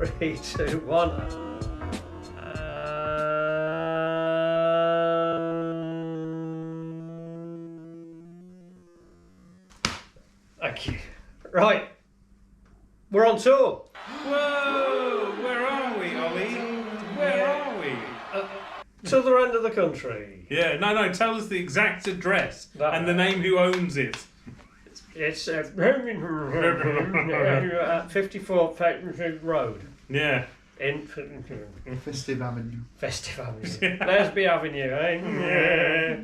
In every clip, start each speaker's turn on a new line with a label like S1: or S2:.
S1: 3, 2, 1. Thank you. Right. We're on tour.
S2: Whoa! Where are we, Ollie? Where are we?
S1: To the end of the country.
S2: Yeah, no, tell us the exact address and the name who owns it.
S1: It's at 54 Patent Road.
S2: Yeah.
S1: In
S3: Festive Avenue.
S1: Festive Avenue. Lesby Avenue, eh? Yeah.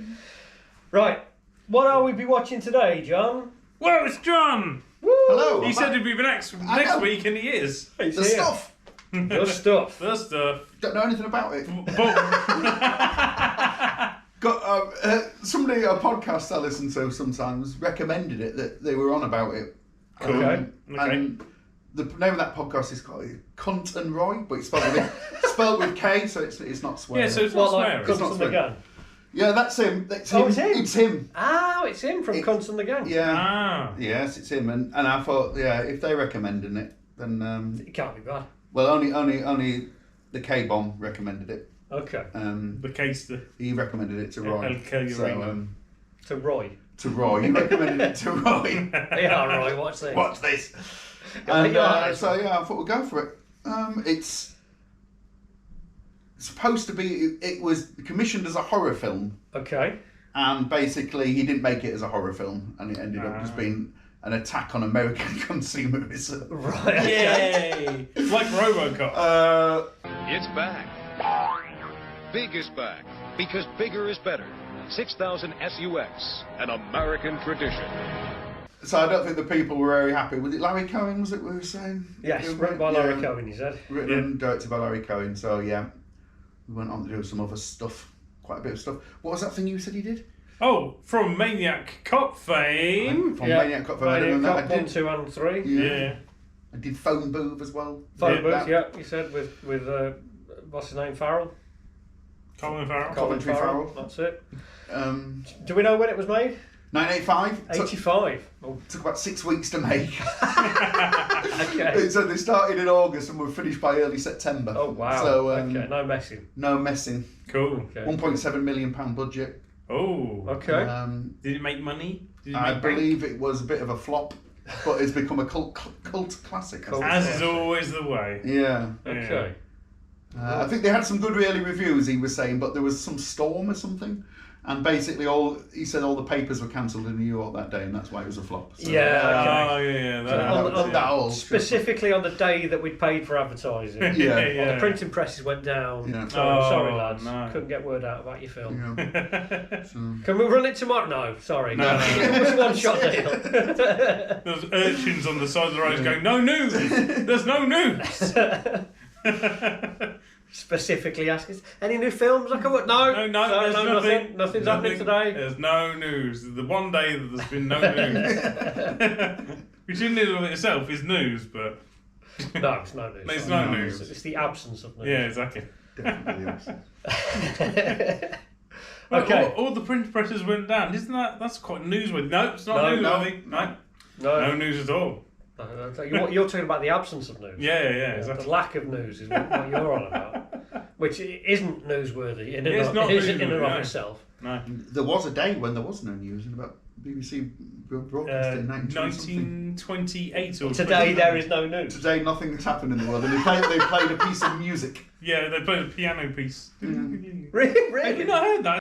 S1: Right. What are we be watching today, John?
S2: Well, it's John!
S1: Woo!
S3: Hello.
S2: He said he'd be next week, and he is.
S1: He's
S3: The
S1: here.
S3: stuff.
S1: The stuff.
S2: The stuff.
S3: Don't know anything about it.
S2: But
S3: Got somebody, a podcast I listen to sometimes, recommended it, that they were on about it.
S2: Cool.
S1: Okay.
S3: And the name of that podcast is called Cunt and Roy, but it's spelled with K, so it's not swearing.
S2: yeah, so it's not swearing.
S1: Cunts
S3: not
S1: and the
S3: swearing.
S1: Gang.
S3: Yeah, that's him. That's
S1: Oh,
S3: him.
S1: it's him?
S3: It's him.
S1: Oh, it's him from Cunts and the Gang.
S3: Yeah.
S2: Ah.
S3: Yes, it's him. And I thought, yeah, if they're recommending it, then
S1: It can't be bad.
S3: well, only the K Bomb recommended it.
S1: Okay.
S2: The case.
S3: He recommended it to Roy.
S1: To Roy.
S3: To Roy. He recommended it to Roy.
S1: Yeah, Roy, watch this.
S3: Watch this.
S1: Yeah,
S3: And so yeah, I thought we'd go for it. It's supposed to be. It was commissioned as a horror film,
S1: Okay.
S3: and basically he didn't make it as a horror film, and it ended up just being an attack on American consumerism.
S1: Right. Okay.
S2: Yay! It's like RoboCop.
S4: It's back. Big is back because bigger is better. 6000 SUX, an American tradition.
S3: So I don't think the people were very happy. Was it Larry Cohen? Was it we were saying?
S1: Yes, written by Larry Cohen, he said.
S3: Written and directed by Larry Cohen. So yeah, we went on to do some other stuff, quite a bit of stuff. What was that thing you said he did?
S2: Oh, from Maniac Cop fame.
S3: From Maniac Cop.
S1: Maniac Cop
S3: I
S1: 1,
S3: did.
S1: 2 and 3.
S2: Yeah.
S3: I did Phone Booth as well.
S1: Phone Booth, yeah, you said, with what's his name, Farrell?
S2: Colin Farrell.
S3: Coventry Farrell.
S1: That's it.
S3: Do
S1: we know when it was made?
S3: 1985.
S1: 85.
S3: Took about 6 weeks to make.
S1: Okay.
S3: So they started in August and were finished by early September.
S1: Oh, wow.
S3: So
S1: okay, no messing.
S3: no messing.
S2: Cool.
S1: Okay.
S3: £1.7 million budget.
S2: Oh.
S1: Okay.
S2: Did it make money? Did it
S3: I
S2: make
S3: believe it was a bit of a flop, but it's become a cult classic.
S1: Cult.
S2: As is always the way.
S3: Yeah.
S1: Okay.
S3: I think they had some good early reviews, he was saying, but there was some storm or something. And basically, he said all the papers were cancelled in New York that day, and that's why it was a flop. So,
S1: Yeah.
S2: Oh, yeah.
S1: Specifically on the day that we'd paid for advertising.
S3: Yeah.
S1: Well, the printing presses went down.
S3: Yeah.
S1: Sorry, lads.
S2: No.
S1: Couldn't get word out about your film.
S3: Yeah.
S1: Can we run it tomorrow? No, sorry.
S2: No.
S1: It was a one-shot deal.
S2: There's urchins on the side of the road going, no news! There's no news!
S1: Specifically asking, any new films I can watch? No,
S2: there's nothing.
S1: Nothing's happening today.
S2: There's no news. The one day that there's been no news. Which in and of itself is news, but...
S1: No, it's no news.
S2: It's no news.
S1: It's the absence of news.
S2: Yeah, exactly.
S3: Definitely yes.
S1: Okay.
S2: All the print presses went down. That's quite newsworthy? No, it's not newsworthy. No news at all.
S1: You're talking about the absence of news.
S2: Yeah, exactly.
S1: The lack of news is what you're on about, which isn't newsworthy in and
S2: It's
S1: of
S2: not newsworthy,
S1: itself.
S2: No.
S3: There was a day when there was no news, in about BBC broadcast in
S2: 1928 or
S1: Today there is no news.
S3: Today nothing has happened in the world, and they played a piece of music.
S2: Yeah, they played a piano piece.
S1: Really?
S2: Have you not heard that?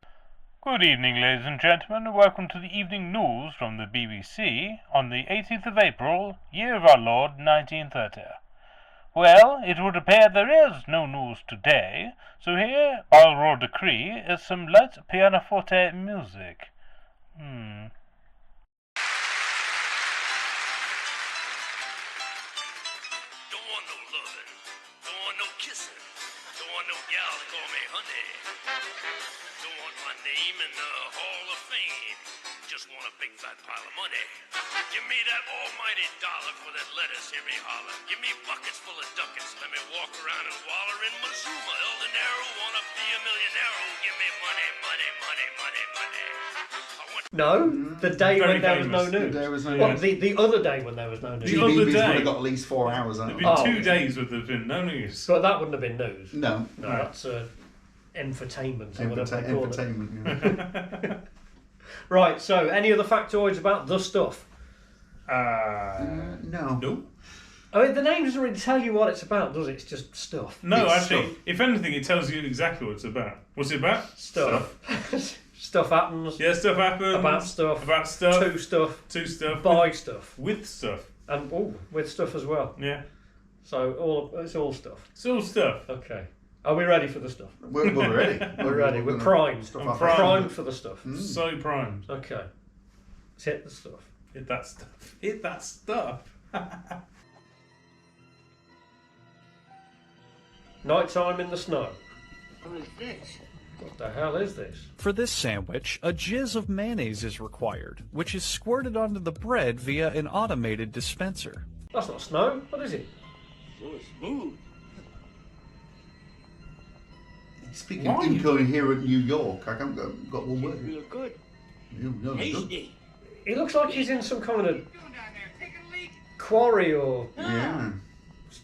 S2: Good evening, ladies and gentlemen, and welcome to the evening news from the BBC on the 18th of April, year of our Lord, 1930. Well, it would appear there is no news today, so here, by royal decree, is some light pianoforte music.
S5: Don't want no loving, don't want no kissing, don't want no gal to call me honey. don't want my name in the Hall of Fame. Just want a big fat pile of money. Give me that almighty dollar for that lettuce, hear me holler. Give me buckets full of ducats. Let me walk around and waller in Mazuma. El Dinero, wanna be a millionaire. Give me money, money, money, money, money.
S1: No, the day
S2: Very
S1: when there was no
S2: famous.
S1: news.
S3: There was no
S1: What,
S3: news.
S1: the other day when there was no news.
S2: The other
S3: TVs would
S2: day.
S3: have got at least 4 hours out
S2: There'd
S3: of
S2: been
S3: it.
S1: Oh.
S2: 2 days with there's been no news.
S1: But that wouldn't have been news.
S3: No.
S1: No, that's infotainment or whatever they call it.
S3: Entertainment, yeah.
S1: Right, so any other factoids about the stuff?
S3: No.
S2: Nope.
S1: I mean, the name doesn't really tell you what it's about, does it? It's just stuff.
S2: No,
S3: It's
S2: actually,
S3: stuff.
S2: if anything, it tells you exactly what it's about. What's it about?
S1: Stuff. Stuff happens.
S2: Yeah, stuff happens.
S1: About stuff.
S2: About stuff.
S1: To stuff.
S2: To stuff.
S1: By stuff.
S2: With stuff.
S1: And with stuff as well.
S2: Yeah.
S1: So it's all stuff.
S2: It's all stuff.
S1: Okay. Are we ready for the stuff?
S3: We're ready.
S1: We're ready. We're
S3: gonna
S1: primed.
S3: stuff
S2: I'm
S3: our
S2: primed.
S1: Primed for the stuff.
S2: So primed.
S1: Okay. Let's hit the stuff.
S2: Hit that stuff. Hit that stuff.
S1: Nighttime in the snow.
S6: What is this?
S1: What the hell is this?
S7: For this sandwich, a jizz of mayonnaise is required, which is squirted onto the bread via an automated dispenser.
S1: That's not snow. What is it?
S6: So smooth.
S3: Speaking
S2: Why?
S3: incoherent New York, I haven't got one word.
S6: Real good.
S3: New York.
S6: Tasty.
S1: He looks like he's in some kind of quarry or
S3: Yeah.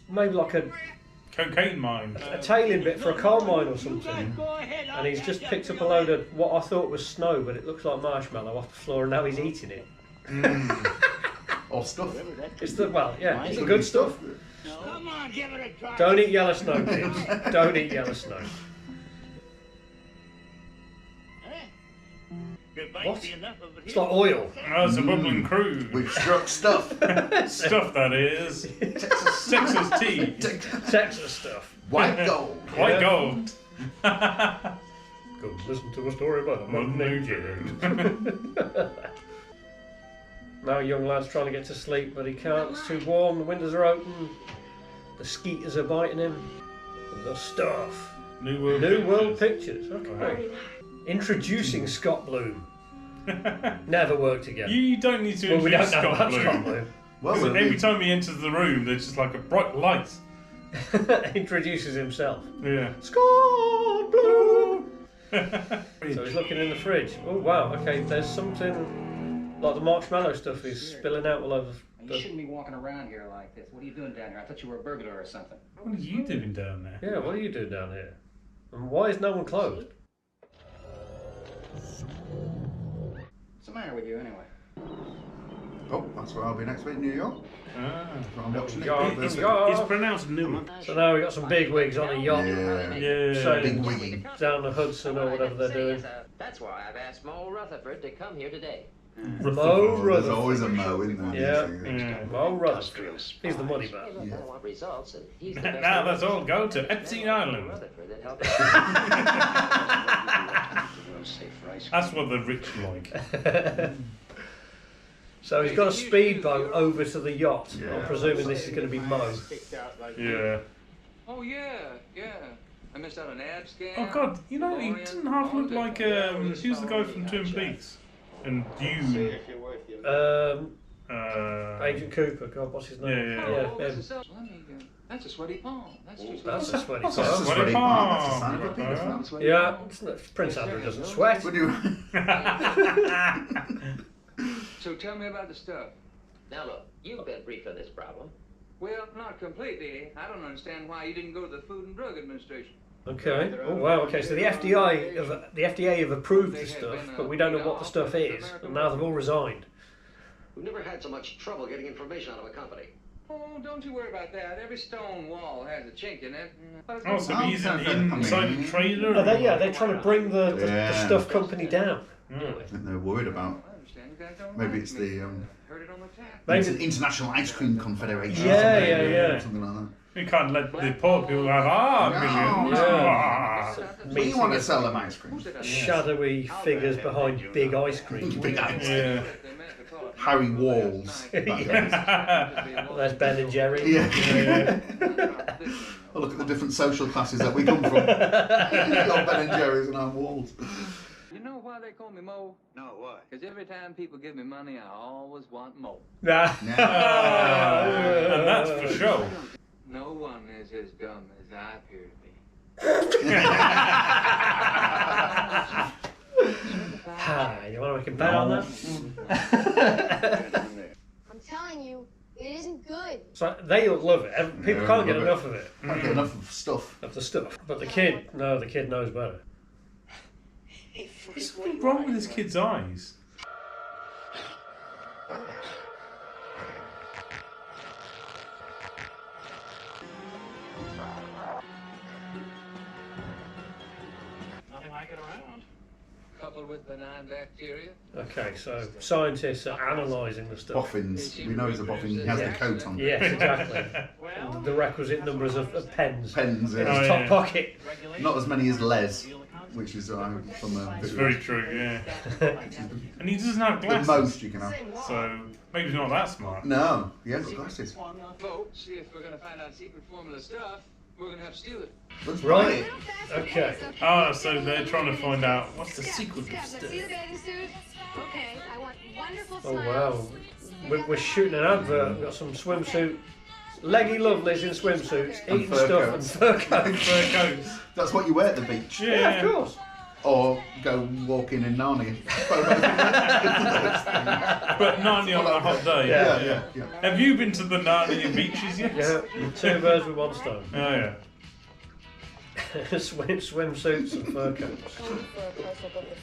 S1: maybe like a
S2: Cocaine mine.
S1: tailing bit for a coal mine or
S6: You guys
S1: something.
S6: go ahead.
S1: And he's just picked up a load of what I thought was snow, but it looks like marshmallow off the floor, and now he's eating it.
S3: Or stuff.
S1: It's the it's the
S3: Could
S1: good
S3: be
S1: stuff.
S6: Come on, give it a try.
S1: Don't eat yellow snow, kids. Don't eat yellow snow.
S6: There might
S1: What?
S6: be enough of it
S1: It's
S6: here.
S1: like oil.
S2: Oh, it's a bubbling crude.
S3: We've struck stuff.
S2: Stuff that is. Texas tea.
S1: Texas stuff.
S3: White gold.
S2: White gold.
S1: Go listen to a story about a man named Jared. Now a young lad's trying to get to sleep, but he can't. It's too warm. The windows are open. The skeeters are biting him. The stuff.
S2: New World
S1: New
S2: Pictures.
S1: World Pictures. Okay. Introducing Scott Bloom. Never worked again.
S2: You don't need to
S1: Well, we
S2: introduce
S1: don't know
S2: Scott
S1: about Scott
S2: Bloom.
S1: Bloom.
S3: Well,
S2: Because every time he enters the room, there's just like a bright light.
S1: Introduces himself.
S2: Yeah.
S1: Scott Bloom. So he's looking in the fridge. Oh wow. Okay. There's something like the marshmallow stuff is spilling out all over.
S8: You shouldn't be walking around here like this. What are you doing down here? I thought you were a burglar or something.
S2: What are you doing down there?
S1: Yeah. What are you doing down here? And why is no one closed?
S8: What's the matter with you anyway?
S3: Oh, that's where I'll be next week, New York.
S2: Ah.
S3: I'm watching it.
S1: York,
S3: This week.
S1: York.
S2: It's pronounced new.
S1: So now we've got some big wigs on a yacht
S3: Yeah.
S2: Yeah.
S1: sailing
S3: Big wiggy.
S1: down the Hudson or whatever they're doing.
S9: That's why I've asked Mo Rutherford to come here today.
S1: Mo
S3: There's
S1: Rutherford.
S3: always a Mo in there.
S1: Yeah. Mo Rutherford. He's the money man.
S9: Hey, look, I want results, and he's the best.
S2: Now let's all go to Epstein Island.
S9: Rutherford that helped
S2: That's what the rich like.
S1: So he's got a speedboat over to the yacht.
S3: Yeah.
S1: I'm presuming this is going to be Mo.
S2: Yeah.
S10: Oh yeah. I missed out on ad scan.
S2: Oh god, you know, he didn't half look like who's the guy from Twin Peaks? And you
S1: Agent Cooper. God, what's his name?
S2: Yeah.
S10: Oh,
S1: him.
S10: that's a sweaty palm. That's too
S1: That's a sweaty
S2: That's a
S1: palm.
S2: sweaty
S3: That's a sign
S2: palm.
S3: of a penis.
S10: sweaty
S1: Yeah,
S10: palm.
S1: it's not- Prince Andrew doesn't sweat.
S3: Would you?
S10: So tell me about the stuff.
S9: Now look, you've been briefed on this problem.
S10: Well, not completely. I don't understand why you didn't go to the Food and Drug Administration.
S1: Okay. Oh wow. Okay. So the FDA have approved the stuff, but we don't know what the stuff is, and now they've all resigned.
S9: We've never had so much trouble getting information out of a company.
S10: Oh, don't you worry about that. Every stone wall has a chink in it.
S2: Oh, so he's an inside trader?
S1: Oh, they're trying to bring the
S3: Yeah.
S1: stuff company down.
S3: I think they're worried about.
S10: I understand. You guys don't
S3: Maybe
S10: like
S3: it's
S10: me.
S3: the
S10: Heard it on the tap.
S1: Maybe
S3: International Ice Cream Confederation.
S1: Yeah,
S3: or something,
S1: yeah.
S3: Something like that.
S2: We can't let the poor people have millions.
S1: Yeah.
S3: We
S1: meeting
S3: want to
S1: of
S3: sell them ice cream.
S10: Who's that?
S1: shadowy figures behind big ice cream.
S3: Big ice.
S2: Yeah.
S10: They meant to call it
S3: Harry Walls.
S1: There's Ben and Jerry.
S3: Yeah. Oh, look at the different social classes that we come from. We've got Ben and Jerry's on our walls.
S10: You know why they call me Mo?
S9: No, why?
S10: Because every time people give me money, I always want more.
S1: Nah.
S2: And that's for sure.
S10: No one is as dumb as I appear to be.
S1: You want to make a bet on that?
S11: I'm telling you, it isn't good.
S1: So they love it. People can't get enough of it.
S3: Can't get enough of stuff.
S1: Of the stuff. But the kid, no, the kid knows better.
S2: What's wrong with this kid's eyes?
S10: Nothing like it around. Coupled with benign bacteria.
S1: Okay, so scientists are analysing the stuff.
S3: Boffins. We know he's a boffin. He has the coat on.
S1: Yes, exactly. The requisite numbers of pens.
S3: Pens,
S1: in
S3: yeah.
S1: his top pocket.
S3: Not as many as Les, which is from
S2: It's very true, yeah. And he doesn't have glasses.
S3: The most you can have.
S2: So maybe he's not that smart.
S3: No, he hasn't got glasses.
S10: Folks, see if we're going to find out secret formula stuff, we're going to have to steal it.
S1: Right. Okay.
S2: Oh, so they're trying to find out what's the secret of
S11: Let's
S2: stuff.
S11: see the bathing suit. Okay, I want wonderful
S1: Oh
S11: smiles.
S1: wow. We're shooting an advert. We've got some swimsuit. Leggy lovelies in swimsuits, eating
S3: fur
S1: stuff
S3: coats.
S1: and fur coats.
S2: Fur coats.
S3: That's what you wear at the beach.
S1: Yeah, of course.
S3: Or go walking in Narnia.
S2: But Narnia on a hot day.
S3: Yeah.
S2: Have you been to the Narnia beaches yet?
S1: Yeah, 2 birds with 1 stone.
S2: Oh yeah.
S1: Swimsuits and fur coats.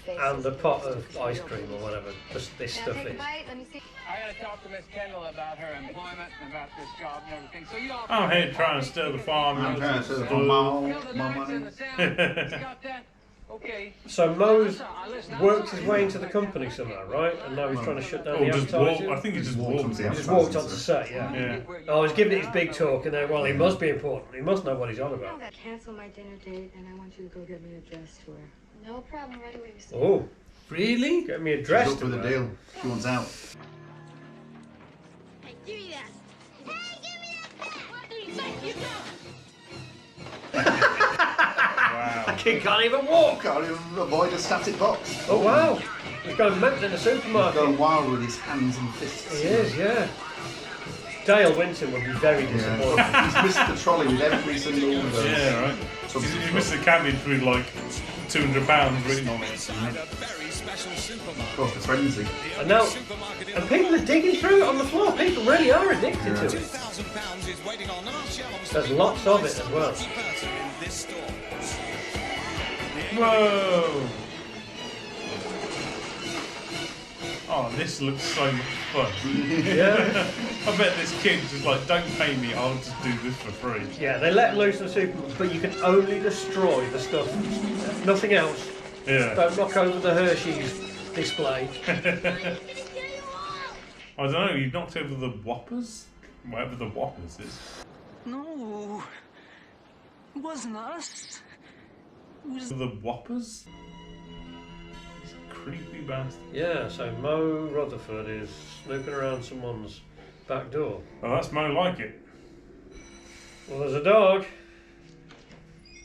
S1: And a pot of ice cream or whatever this stuff is.
S10: I got to talk to Miss Kendall about her employment and about this job and everything. So you all.
S2: I'm here trying to stir the farm.
S3: I'm trying to stir the
S10: Kill the
S3: more
S10: lights
S3: money.
S10: and the sound. You got that? Okay.
S1: So Mo's worked his way into the company somehow, right? And now he's trying to shut down the advertising.
S2: I think he just walked.
S1: He just walked onto set, yeah. Oh, he's giving it his big talk, and then, well, he must be important. He must know what he's on about.
S11: Cancel my dinner date, and I want you to go get me a dress to wear. No problem, right away.
S1: Oh,
S2: really?
S1: Get me a dress
S3: She's up
S1: to
S3: for the
S1: wear.
S3: deal. She wants out.
S11: Hey, give me that. Hey, give me that. What do you think you're doing?
S2: Wow.
S1: The kid can't even walk.
S3: Can't even avoid a static box.
S1: Oh wow, he's going mental in the
S3: He's
S1: supermarket.
S3: going wild with his hands and fists.
S1: He is, yeah. Dale Winton would be very disappointed.
S3: He's missed the trolley with every single one of those.
S2: Yeah, right. He's missed the cabbage with like £200 written on it.
S3: Of course, the frenzy.
S1: And now, and people are digging through it on the floor. People really are addicted to it. There's lots of it as well.
S2: Whoa! Oh, this looks so much fun.
S1: Yeah.
S2: I bet this kid just like, don't pay me, I'll just do this for free.
S1: Yeah, they let him loose in the supermarket, but you can only destroy the stuff. Nothing else.
S2: Yeah.
S1: Don't knock over the Hershey's display.
S2: I don't know, you knocked over the Whoppers? Whatever the Whoppers is.
S6: No, it wasn't us. It was
S2: The Whoppers? This creepy bastard.
S1: Yeah, so Mo Rutherford is snooping around someone's back door.
S2: Oh, that's more like it.
S1: Well, there's a dog.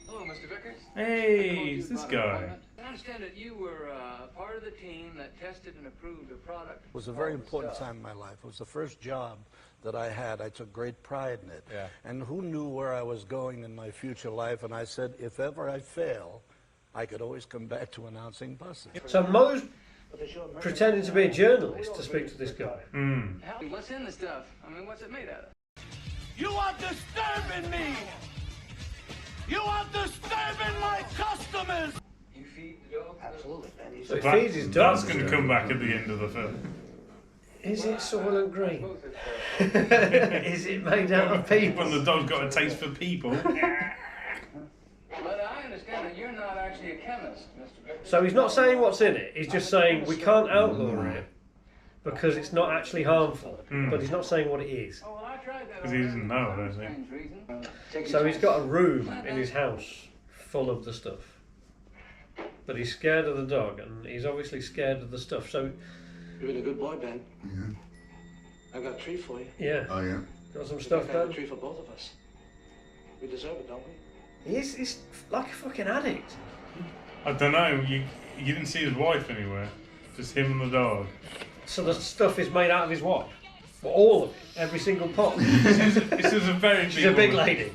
S10: Hello, Mr. Vickers.
S2: Hey, it's this guy.
S10: I understand that you were part of the team that tested and approved a product.
S12: It was a very important time in my life. It was the first job that I had. I took great pride in it.
S2: Yeah.
S12: And who knew where I was going in my future life? And I said, if ever I fail, I could always come back to announcing buses.
S1: So Mo's pretending to be a journalist to speak to this guy.
S10: What's in the stuff? I mean, what's it made out of?
S6: You are disturbing me! You are disturbing my customers!
S10: You feed the dogs?
S9: Absolutely. And he's
S1: So he feeds his dog.
S2: That's going to come back at the end of the film.
S1: Is it Soylent Green? Is it made out of people?
S2: When the dog's got a taste for people.
S10: But I understand that you're not actually a chemist, Mr. Vickers.
S1: So he's not saying what's in it. He's just saying we can't outlaw it because it's not actually harmful. But he's not saying what it is.
S10: Oh, well, I tried that.
S2: Because he doesn't know, I don't think.
S1: So he's got a room in his house full of the stuff. But he's scared of the dog, and he's obviously scared of the stuff. So,
S9: You've been a good boy, Ben.
S3: Yeah.
S9: I've got a treat for you.
S1: yeah.
S3: Oh, yeah.
S1: Got some
S9: In
S1: stuff
S9: fact, I have a
S1: done?
S9: treat for both of us.
S13: We deserve it, don't we?
S1: He's like a fucking addict.
S2: I don't know. You didn't see his wife anywhere. Just him and the dog.
S1: So the stuff is made out of his wife. Well, all of it, every single pot.
S2: This is a very.
S1: She's a big lady.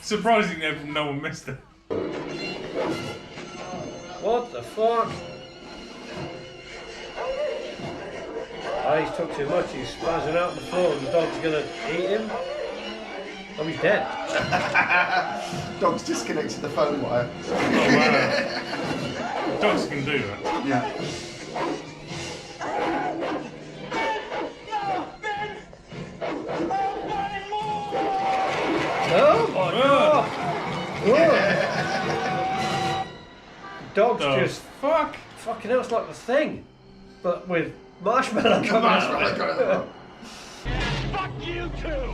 S2: Surprisingly, no one missed her.
S1: What the fuck? Oh, he's took too much. He's spazzing out on the floor, and the dog's gonna eat him. Oh, he's dead.
S3: Dog's disconnected the phone wire.
S2: Oh wow. Dogs can do that.
S3: Yeah.
S1: Oh my god! Dog's just fucking hell, it's like the Thing, but with marshmallow coming out.
S6: Fuck you too!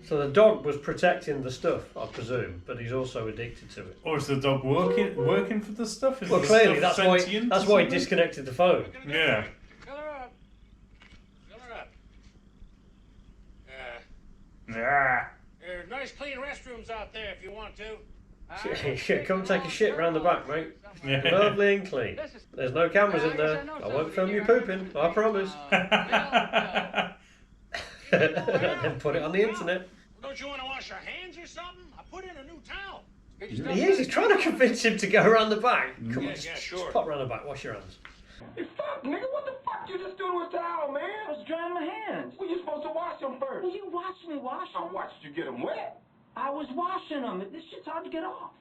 S1: So the dog was protecting the stuff, I presume, but he's also addicted to it.
S2: Or is the dog working for the stuff? Is
S1: Well,
S2: the
S1: clearly
S2: stuff
S1: that's why
S2: sentient or
S1: he
S2: something?
S1: disconnected the phone.
S2: Yeah.
S13: Fill her up. Fill her up.
S2: Yeah.
S13: There's nice clean restrooms out there if you want to.
S1: Shit, come take a shit round the back, mate.
S2: Yeah.
S1: Lovely and clean. There's no cameras in there. I won't film you pooping, I promise. Then put it on the internet.
S13: Don't you want to wash your hands or something? I put in a new towel.
S1: He's trying to convince him to go around the back. Come on,
S13: Yeah,
S1: just
S13: sure.
S1: pop round the back, wash your hands.
S6: Hey, fuck, nigga, what the fuck you just doing with the towel, man? I was drying my hands. Well, you supposed to wash them first. Well, you watched me wash them. I watched you get them wet. I was washing them. This shit's hard to get off.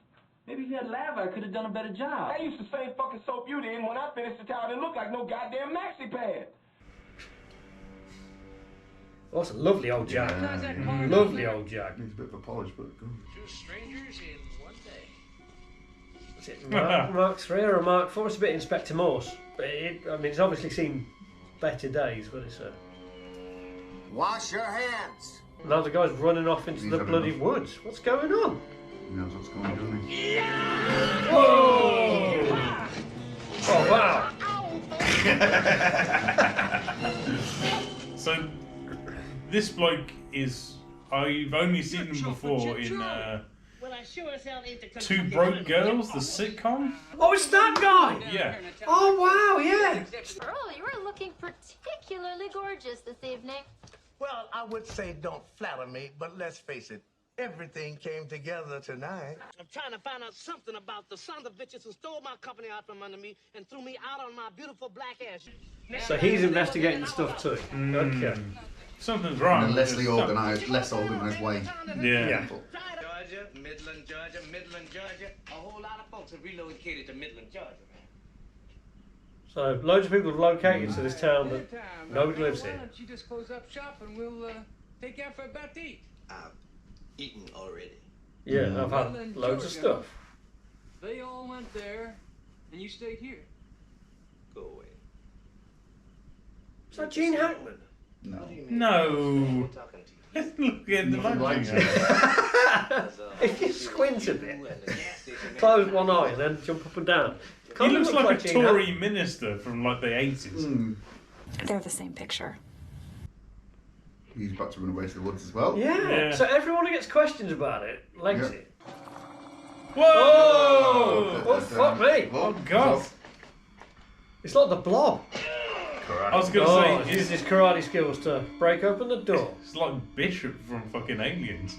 S6: Maybe if you had lava, I could have done a better job. I used the same fucking soap you did, and when I finished the towel, it didn't look like no goddamn maxi pad.
S1: Oh, it's a lovely old jag.
S3: Yeah.
S1: Lovely old jag.
S3: Needs a bit of a polish, but good.
S13: Two strangers in one day.
S1: Is it Mark 3 or a Mark 4? It's a bit Inspector Morse. But I mean, it's obviously seen better days, but it's a...
S14: Wash your hands.
S1: Now the guy's running off into
S3: He's
S1: the
S3: having
S1: bloody
S3: enough.
S1: woods. What's going on?
S3: He knows what's going on, doesn't he?
S1: Whoa! Oh, wow.
S2: So this bloke is. I've only seen him before in Two Broke Girls, the sitcom.
S1: Oh, it's that guy!
S2: Yeah.
S1: Oh, wow, yeah.
S11: Earl, you were looking particularly gorgeous this evening.
S15: Well, I would say don't flatter me, but let's face it, everything came together tonight.
S16: I'm trying to find out something about the sons of bitches who stole my company out from under me and threw me out on my beautiful black ass.
S1: So he's investigating the stuff too. Okay.
S2: Something's wrong.
S3: In a less organised way.
S2: Yeah.
S8: Georgia, Midland, Georgia. A whole lot of folks have relocated to Midland, Georgia, man.
S1: So loads of people have located to this town, but nobody lives
S10: Why
S1: here.
S10: don't you just close up shop and we'll take you out for a bite to eat?
S14: I've eaten already.
S1: Yeah, I've had loads of stuff.
S10: They all went there, and you stayed here.
S14: Go away.
S1: Is that Gene Hackman?
S2: No. Look at the monkey.
S1: If you squint a bit, close one eye and then jump up and down.
S2: He looks
S1: Look
S2: like a
S1: Gene
S2: Tory
S1: Hackman.
S2: minister from like the 80s.
S17: They're the same picture.
S3: He's about to run away to the woods as well.
S1: Yeah. So everyone who gets questions about it legs
S3: Yeah.
S1: it.
S2: Whoa!
S1: Oh, fuck me!
S2: Oh God!
S1: It's like the Blob.
S2: I was going to say,
S1: he's used his karate skills to break open the door.
S2: It's like Bishop from fucking Aliens.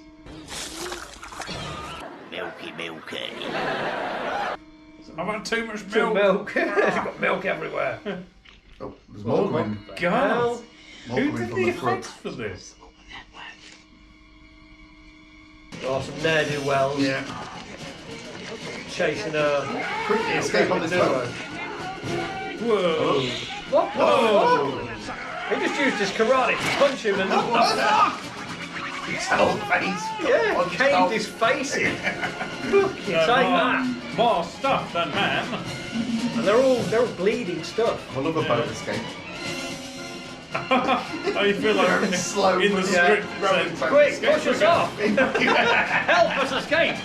S14: Milky.
S2: I've had too much
S1: Too
S2: milk.
S1: He's got milk everywhere.
S3: Oh, there's more coming.
S2: God!
S3: More
S2: Who
S3: coming
S2: did
S3: from
S2: the
S3: the front.
S2: effects for this?
S1: Oh, some ne'er-do-wells.
S3: Yeah.
S1: Chasing a...
S3: Quickly escape on this boat.
S2: Whoa!
S1: What?
S2: Whoa!
S1: He just used his karate to punch him and...
S3: His whole face.
S1: Yeah, caved his face in. Fuck you, take that.
S2: More stuff than man.
S1: And they're all bleeding stuff.
S3: I love a boat escape.
S2: Oh, you feel like
S3: Very slow
S2: in the
S3: moving
S2: script.
S3: rowing
S2: it said,
S3: boat
S1: Quick,
S3: escape.
S1: push us off! Help us escape!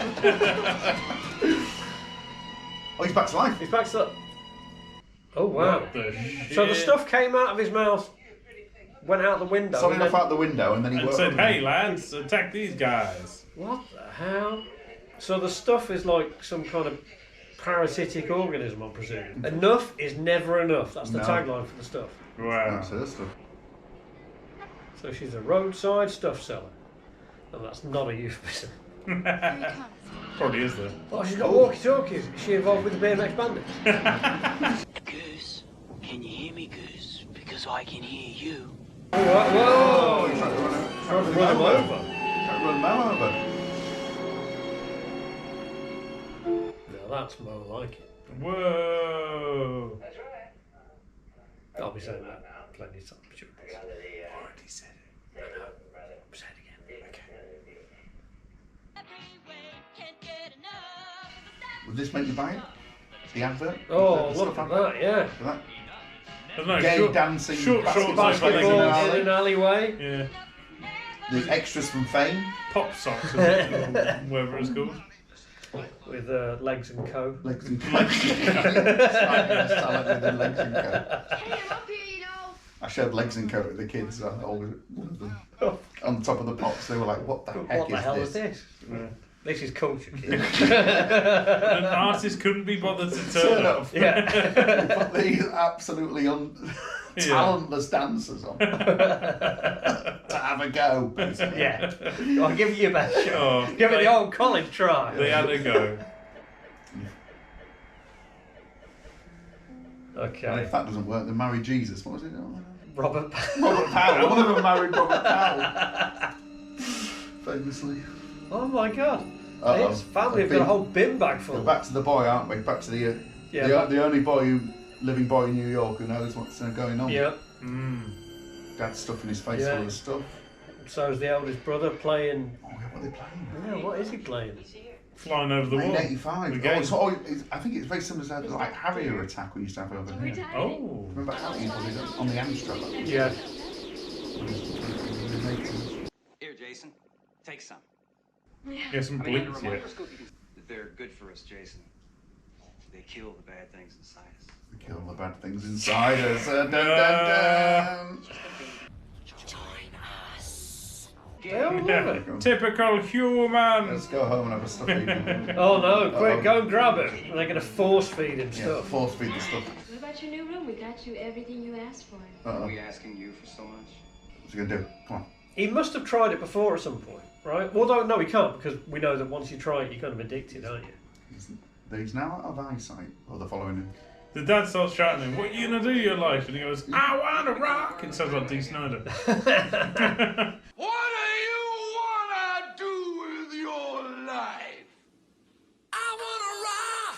S3: Oh, he's back to life.
S1: He's back to the... Oh, wow.
S2: What the shit?
S1: So the stuff came out of his mouth, went out the window.
S3: Solid
S1: and
S3: enough
S1: then-
S3: out the window, and then he
S2: And
S3: worked
S2: said,
S3: on
S2: hey
S3: him.
S2: lads, attack these guys.
S1: What the hell? So the stuff is like some kind of parasitic organism, I presume. Enough is never enough. That's the tagline for the stuff.
S2: Wow.
S3: That's her stuff.
S1: So she's a roadside stuff seller. And that's not a euphemism.
S2: Probably is though.
S1: Oh, she's got walkie-talkies. Is she involved with the BMX bandits?
S18: Goose, can you hear me, Goose? Because I can hear you.
S1: Whoa!
S3: He's trying to run
S1: him over.
S3: Trying to run Mel over.
S1: Now that's more like it.
S2: Whoa!
S1: That's right. I'll be saying that plenty of times. Sure. I already said it. I know. Say it again. Okay.
S3: Would this make you buy it? The advert?
S1: Oh, look at that, yeah.
S3: That?
S2: No,
S3: Gay dancing
S1: basketball in an alleyway.
S2: Yeah.
S3: The extras from Fame.
S2: Pop socks, or whatever it's called.
S1: With Legs and Co.
S3: Legs and Co. Legs and Co. I showed Legs and Co to the kids. On top of the pops, they were like, "What the heck
S1: what the hell is this?
S2: Yeah.
S1: This is culture, kid."
S2: An artist couldn't be bothered to turn up.
S1: Yeah.
S3: Put these absolutely talentless dancers on to have a go, basically.
S1: Yeah. I'll give you your best shot.
S2: Oh,
S1: give it the old college try.
S2: They had a go.
S1: Okay.
S3: And if that doesn't work, then marry Jesus. What was it?
S1: Robert
S3: Powell. One of them married Robert Powell. Famously.
S1: Oh my God. His family have got a whole bin bag full.
S3: We're back to the boy, aren't we? Back to the only living boy in New York who knows what's going on.
S1: Yeah.
S3: Dad's stuffing his face full of stuff.
S1: So is the eldest brother playing.
S3: Oh, yeah, what are they playing?
S1: Yeah, what is he playing?
S2: Flying over the wall.
S3: 1985. I think it's very similar to that, like Harrier attack we used to have over here.
S2: Oh.
S3: Remember Harrier on the Amstrad?
S1: Yeah.
S8: Here, Jason, take some.
S2: Get some blinks, yeah.
S8: They're good for us, Jason. They kill the bad things inside us.
S3: They kill the bad things inside us. Dun, dun, dun.
S2: Typical human.
S3: Let's go home and have a stuff eating.
S1: Oh no, quick, go and grab it. They're going to force feed him stuff.
S3: Force feed the stuff.
S11: What about your new room? We got you everything you asked for.
S8: Are we asking you for so much?
S3: What's he going to do? Come on.
S1: He must have tried it before at some point, right? Although, no, he can't, because we know that once you try it, you're kind of addicted, aren't you?
S3: He's now out of eyesight. Or they're following him.
S2: The dad starts shouting at him, "What are you going to do with your life?" And he goes, "I want to rock." It sounds like D. Snyder.
S13: What do you wanna do with your life? I wanna rock.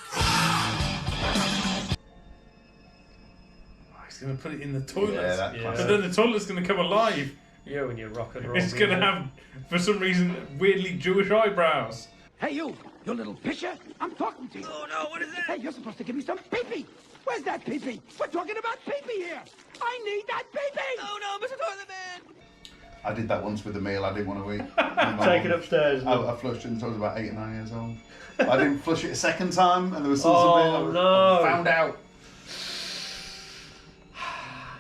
S2: He's going to put it in the toilet.
S3: Yeah,
S2: but then the toilet's going to come alive.
S1: You and your rock and roll.
S2: It's going to have, for some reason, weirdly Jewish eyebrows.
S19: Hey, you little pisher! I'm talking to you.
S13: Oh no, what is that?
S19: Hey, you're supposed to give me some pee-pee. Where's that pee-pee? We're talking about pee-pee here. I need that pee-pee.
S13: Oh no, Mr. Toilet Man.
S3: I did that once with a meal I didn't want to eat.
S1: Take it upstairs.
S3: I flushed it until I was about 8 or 9 years old. I didn't flush it a second time, and there was some
S1: no.
S3: I found out.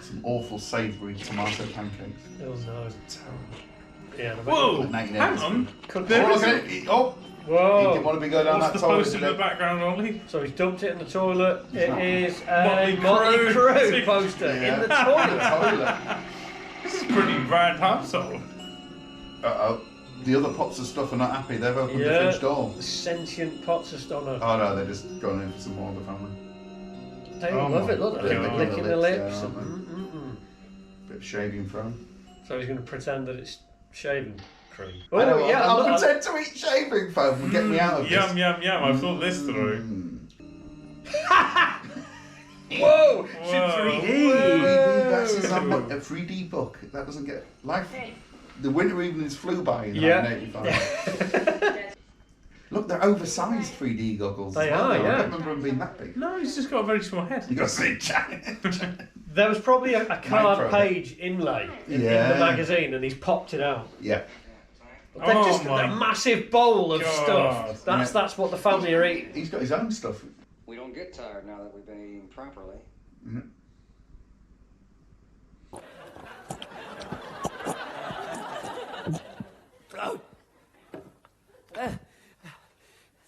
S3: Some awful savoury tomato pancakes.
S1: Oh no, it's terrible. Yeah.
S2: Whoa! Hang on.
S1: Whoa!
S3: He didn't want to be going down
S2: What's
S3: that
S2: the
S3: toilet.
S2: poster in the background, Ollie?
S1: So he's dumped it in the toilet. It is a
S2: Motley
S1: Motley
S2: Crue.
S1: Crue poster in the toilet.
S2: This is pretty bad household.
S3: The other pots of stuff are not happy. They've opened the fridge door.
S1: The sentient pots of stuff.
S3: Oh no, they're just going in for some more of the family.
S1: They love it, look. They're licking their lips.
S3: Bit of shaving foam.
S1: So he's going to pretend that it's shaving cream.
S3: I know, I'll pretend to eat shaving foam and get me out of this.
S2: Yum, yum, yum. I've thought this through.
S1: Whoa! It's in 3D.
S3: 3D glasses on a 3D book. That doesn't get life. The winter evenings flew by in 1985. Look, they're oversized 3D goggles.
S1: They
S3: as well,
S1: are,
S3: though.
S1: yeah.
S3: I don't remember them being that big.
S2: No, he's just got a very small head.
S3: You got to see Jack.
S1: There was probably a card
S3: Micro.
S1: page inlay in the magazine, and he's popped it out.
S3: Yeah.
S1: But they're just a massive bowl of stuff. That's what the family are eating.
S3: He's got his own stuff.
S9: We don't get tired now that we've been eating properly.
S3: Mm-hmm.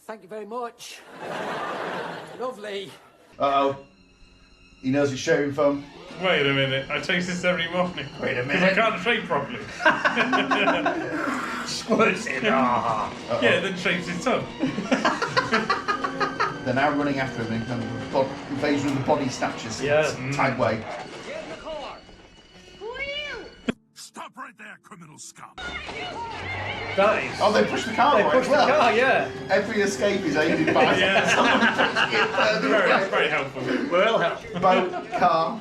S20: Thank you very much. Lovely.
S3: Uh-oh. He knows he's sharing foam.
S2: Wait a minute, I taste this every morning.
S3: Wait a
S2: Because I can't shake properly.
S1: Squirts it. Ah.
S2: Yeah, then shakes his tongue.
S3: They're now running after him in kind of invasion of the body snatchers type way.
S13: Stop right there, criminal scum.
S1: That is.
S3: Oh, they pushed the car
S1: They
S3: away
S1: pushed
S3: as well.
S1: the car, yeah.
S3: Every escape is aided by someone pushing it further away.
S2: Very helpful.
S1: Well helpful.
S3: Boat, car.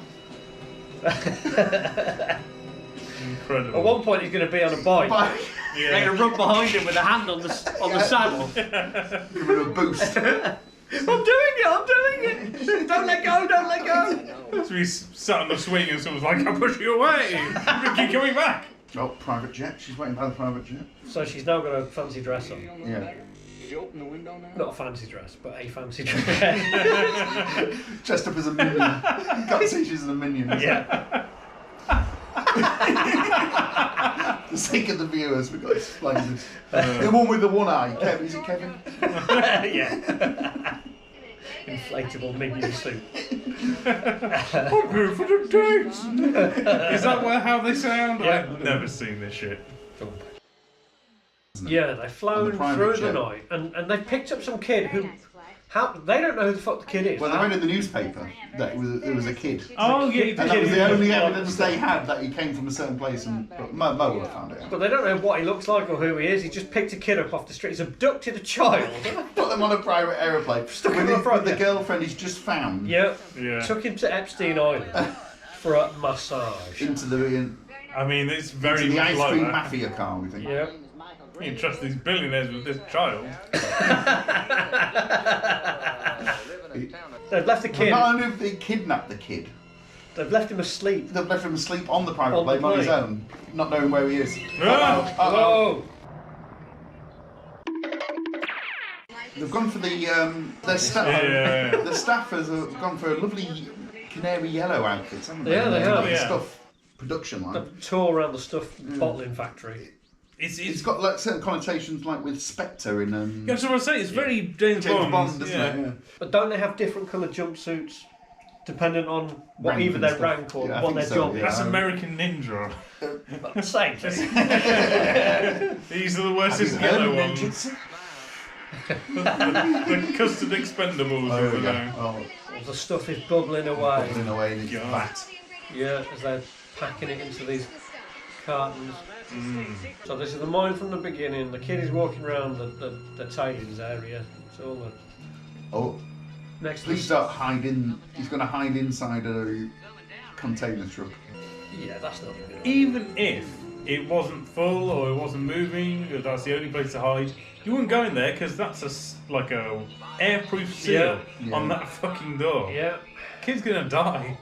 S2: Incredible.
S1: At one point he's going to be on a bike.
S2: Yeah.
S1: They're going to run behind him with a hand on the saddle.
S3: Give it a boost.
S1: I'm doing it! Don't let go, don't let go!
S2: So he's sat on the swing and someone's like, I'll push you away! Keep coming back!
S3: Oh, private jet. She's waiting by the private jet.
S1: So she's now got a fancy dress on.
S3: Yeah.
S10: Did you open the window now?
S1: Not a fancy dress, but a fancy dress.
S3: Dressed up as a minion. You can't see she's a minion.
S1: Yeah.
S3: For the sake of the viewers, we've got to explain this. The one with the one eye. Kevin, is it Kevin?
S1: Yeah. Inflatable minion suit.
S2: I'm here for the dates! Is that how they sound?
S1: Yeah.
S2: I've never seen this shit.
S1: Yeah, they've flown through the night and they've picked up some kid who... they don't know who the fuck the kid is.
S3: Well, they read in the newspaper that it was a kid.
S2: Oh, yeah.
S3: And that was the only evidence they had that he came from a certain place, and Mo would have found it.
S1: But they don't know what he looks like or who he is. He just picked a kid up off the street. He's abducted a child.
S3: Put them on a private aeroplane. With the girlfriend he's just found.
S1: Yeah.
S2: Yeah.
S1: Took him to Epstein Island for a massage.
S3: Into the
S2: I mean, it's very
S3: into the
S2: much
S3: ice
S2: like
S3: cream
S2: that.
S3: mafia car, we think.
S1: Yeah.
S2: You can trust these billionaires with this child.
S1: They've left the
S3: But
S1: kid.
S3: not only have they kidnapped the kid,
S1: They've left him asleep.
S3: they've left him asleep on the private
S1: On the
S3: plane on his
S1: plane.
S3: own, not knowing where he is.
S2: Ah!
S1: Whoa!
S3: They've gone for the staff.
S2: Yeah.
S3: The staff has gone for a lovely canary yellow outfits, haven't they?
S1: Yeah, they have.
S3: Like
S2: Yeah.
S3: Stuff production line.
S1: The tour around the stuff bottling factory.
S3: It's got like certain connotations, like with Spectre in.
S2: That's what I say. It's very James Bond.
S3: doesn't
S2: Yeah.
S3: it? Yeah.
S1: But don't they have different coloured jumpsuits depending on what
S3: Rank
S1: either
S3: and
S1: their
S3: stuff.
S1: rank or
S3: Yeah, I
S1: what
S3: think
S1: their
S3: so,
S1: job
S3: yeah.
S2: That's American Ninja.
S1: is? Same thing.
S2: These are the worst
S3: Have you heard
S2: yellow
S3: of
S2: ones.
S3: ninjas?
S2: The custard expendables.
S3: Oh,
S2: over
S3: yeah.
S2: there.
S3: Oh,
S1: The stuff is bubbling away.
S3: bubbling away in its
S2: God.
S3: vat.
S1: Yeah, as they're packing it into these cartons.
S2: Mm.
S1: So this is the mine from the beginning. The kid is walking around the tailings area. It's all the
S3: Oh,
S1: next.
S3: please don't hide in. He's going to hide inside a container truck.
S1: Yeah, that's not good.
S2: Even if it wasn't full or it wasn't moving, or that's the only place to hide, you wouldn't go in there because that's like a airproof seal
S3: Yeah.
S2: on that fucking door.
S1: Yeah.
S2: Kid's gonna die.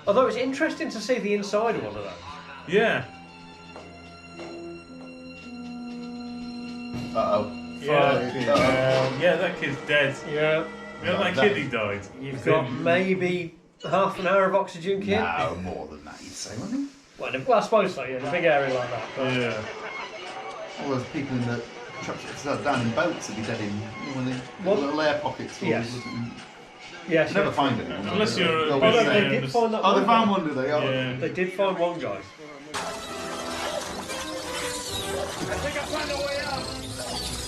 S1: Although it's interesting to see the inside of one of those.
S2: Yeah.
S3: Uh-oh.
S2: Yeah, that kid's dead.
S1: Yeah.
S2: You know that kid he died?
S1: You've got maybe half an hour of oxygen, kid.
S3: No, more than that, you'd say, wouldn't you?
S1: Well, I suppose so. Yeah, in a big area like that. But
S2: Yeah.
S3: All those people in the trucks down in boats would be dead in one of the
S1: What?
S3: little air pockets.
S1: Yes.
S3: You
S1: yes.
S3: never
S1: yeah.
S3: find anyone.
S2: Unless you're
S3: They'll
S2: a
S3: be
S1: Oh, no,
S3: saying-
S1: they did find that
S3: Oh,
S1: one
S3: they found
S1: guy.
S3: one, do they? Oh.
S2: Yeah.
S1: They did find one guy.
S13: I think I found a way out.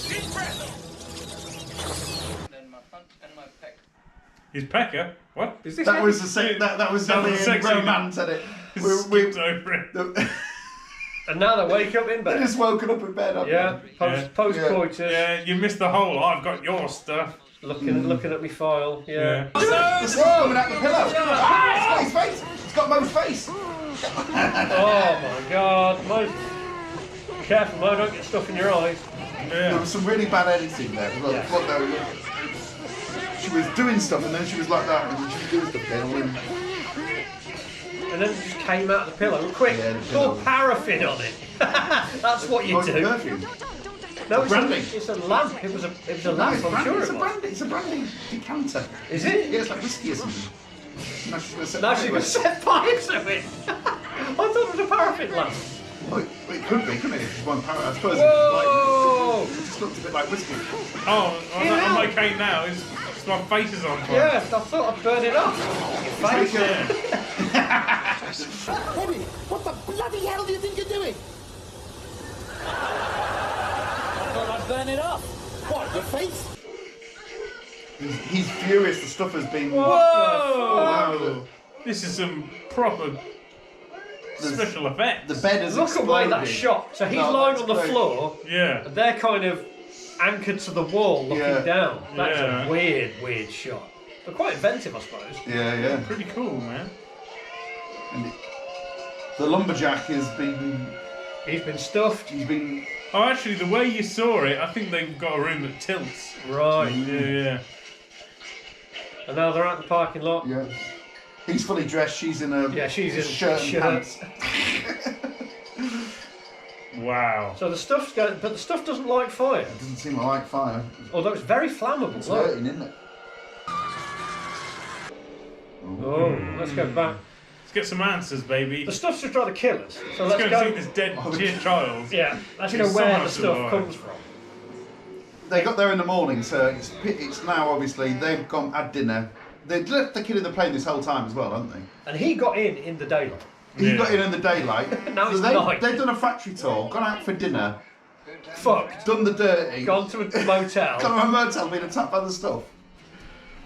S13: Deep breath.
S10: Then my front and my pec.
S2: His pecker? What? Is this
S3: That was the same. That was
S2: That was
S3: the
S2: sexy.
S3: Roman said it.
S2: Skipped over it.
S1: And now they wake up in
S3: They
S1: bed.
S3: just woken up in bed. haven't
S1: Yeah,
S2: Yeah.
S1: post-coitus.
S2: Yeah, you missed the whole. I've got your stuff.
S1: Looking at me file. Yeah.
S3: they? The snake coming out the pillow. Ah, it's got his face. It's got Mo's face.
S1: Oh my God, Mo! Careful, Mo! Don't get stuff in your eyes.
S3: There was some really bad editing there. Look,
S1: Yeah.
S3: look there. She was doing stuff and then she was like that and then she was doing stuff again.
S1: And then it just came out of the pillow. Quick,
S3: Yeah, the
S1: pour
S3: pillow.
S1: paraffin on it. That's what you
S3: Oh, it's
S1: do.
S3: perfume.
S1: No, it's
S3: brandy.
S1: it's a lamp. It was a
S3: No,
S1: lamp.
S3: it's
S1: I'm
S3: brandy.
S1: sure
S3: It's
S1: it
S3: a
S1: was.
S3: brandy. It's a brandy decanter.
S1: Is it?
S3: Yeah, it's like whiskey or something. Now she's going to set
S1: Now
S3: fire
S1: she
S3: to
S1: was
S3: it.
S1: set fire to it. I thought it was a paraffin lamp.
S3: Oh, it could be, couldn't it? If she's one power. I suppose
S1: Whoa!
S3: it's just looked a bit like whiskey.
S2: Oh, I'm okay now. It's my face is on fire.
S1: Yeah, I thought I'd burn it off. Your face.
S19: Eddie, what the bloody hell do you think you're doing?
S20: I thought I'd burn it off.
S19: What, your face?
S3: He's furious. The stuff has been.
S2: Whoa! This is some proper special effects.
S3: The bed has
S1: Look
S3: exploded.
S1: at where that shot. So he's lying on the floor.
S2: Yeah.
S1: And they're kind of anchored to the wall, looking down. That's
S2: Yeah.
S1: a weird shot. But quite inventive, I suppose.
S3: Yeah.
S2: Pretty cool, man.
S3: And the lumberjack has been.
S1: He's been stuffed.
S3: He's been.
S2: Oh, actually, the way you saw it, I think they've got a room that tilts.
S1: Right.
S2: Yeah.
S1: And now they're out in the parking lot.
S3: Yeah. He's fully dressed. She's in a.
S1: Yeah, she's in
S3: shirt and pants.
S2: Wow.
S1: So the stuff's going, but the stuff doesn't like fire.
S3: It doesn't seem to like fire.
S1: Although it's very flammable.
S3: It's
S1: look.
S3: hurting, isn't it?
S1: Oh, let's go back.
S2: Let's get some answers, baby.
S1: The stuff's just trying to kill us. So
S2: let's
S1: let's
S2: go
S1: go.
S2: see this dead child.
S1: Yeah, let's go where the stuff comes from.
S3: They got there in the morning, so it's now obviously they've gone had dinner. They'd left the kid in the plane this whole time as well, haven't they?
S1: And he got in the daylight.
S3: He got in the daylight.
S1: Now it's
S3: so
S1: night.
S3: They've done a factory tour, gone out for dinner,
S1: fucked,
S3: done the dirty,
S1: gone to a motel,
S3: gone to a motel, been attacked by the stuff.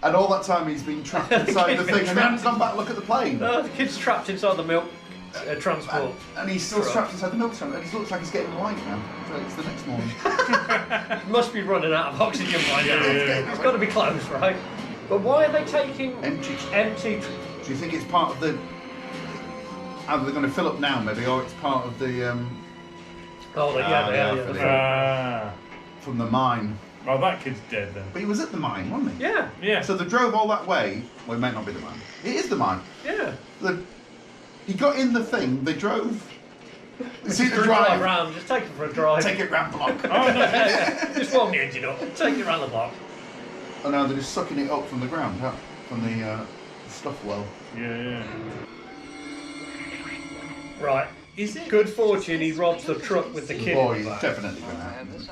S3: And all that time he's been trapped inside the thing and then gone back to look at the plane.
S1: No, the kid's trapped inside the milk transport.
S3: And he's still
S1: truck.
S3: trapped inside the milk tank. And it looks like he's getting light now. So it's the next morning.
S1: Must be running out of oxygen by now.
S3: Yeah.
S1: It's got to be close, right? But why are they taking
S3: empty?
S1: Do
S3: you think it's part of the? Either they're going to fill up now, maybe, or it's part of the.
S1: Oh, they are.
S3: From the mine.
S2: Oh, that kid's dead then.
S3: But he was at the mine, wasn't he?
S1: Yeah.
S2: Yeah.
S3: So they drove all that way. Well, it might not be the mine. It is the mine.
S1: Yeah.
S3: He got in the thing. They drove. See the
S1: drive
S3: drive
S1: round. Just take it for a drive.
S3: Take it round the block.
S1: Oh no! Just warm the engine up. Take it round the block.
S3: And now they're just sucking it up from the ground, from the stuff well.
S2: Yeah.
S1: Right.
S2: Is it
S1: good fortune? He robs the truck with the kid.
S3: Oh,
S1: in
S3: he's
S1: the back.
S3: definitely going to happen.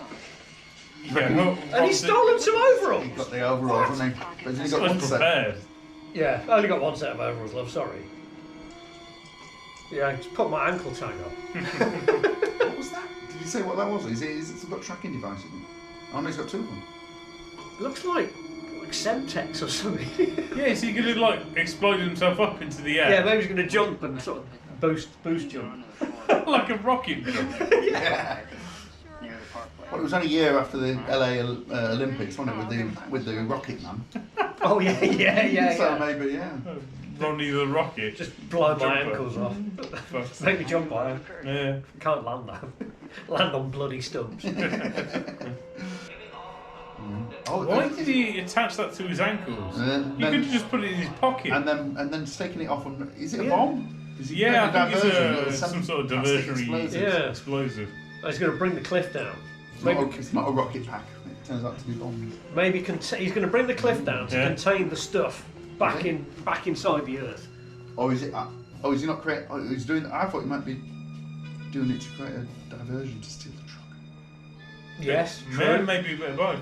S1: And he's stolen some overalls.
S3: He got the overalls, hasn't he? But he's only got one set.
S1: Yeah, I only got one set of overalls, love. Sorry. Yeah, I just put my ankle tag on.
S3: What was that? Did you say what that was? Is it got tracking device in it? Oh no, he's got two of them.
S1: Looks like Semtex or something.
S2: Yeah, is he going to like explode himself up into the air?
S1: Yeah, maybe he's going to jump and sort of boost jump.
S2: Like a rocket jump.
S3: Yeah. Well, it was only a year after the LA Olympics, wasn't it, with the Rocket Man?
S1: Oh yeah.
S3: So maybe, yeah.
S2: Ronnie the Rocket.
S1: Just blow my ankles off. Make me jump on him.
S2: Yeah.
S1: Can't land though. Land on bloody stumps.
S2: Why did he attach that to his ankles? You could have just put it in his pocket.
S3: And then taking it off. Is it a bomb? Is it
S2: Yeah, I think
S3: diversion?
S2: it's some sort of diversionary explosive.
S1: It's going to bring the cliff down.
S3: It's not a rocket pack. It turns out to be bombs.
S1: Maybe he's going to bring the cliff down to contain the stuff back inside the earth.
S3: Or is it? Oh, is he not creating? Oh, he's doing. I thought he might be doing it to create a diversion to steal the truck.
S1: Yes,
S2: true. Maybe a bit of both.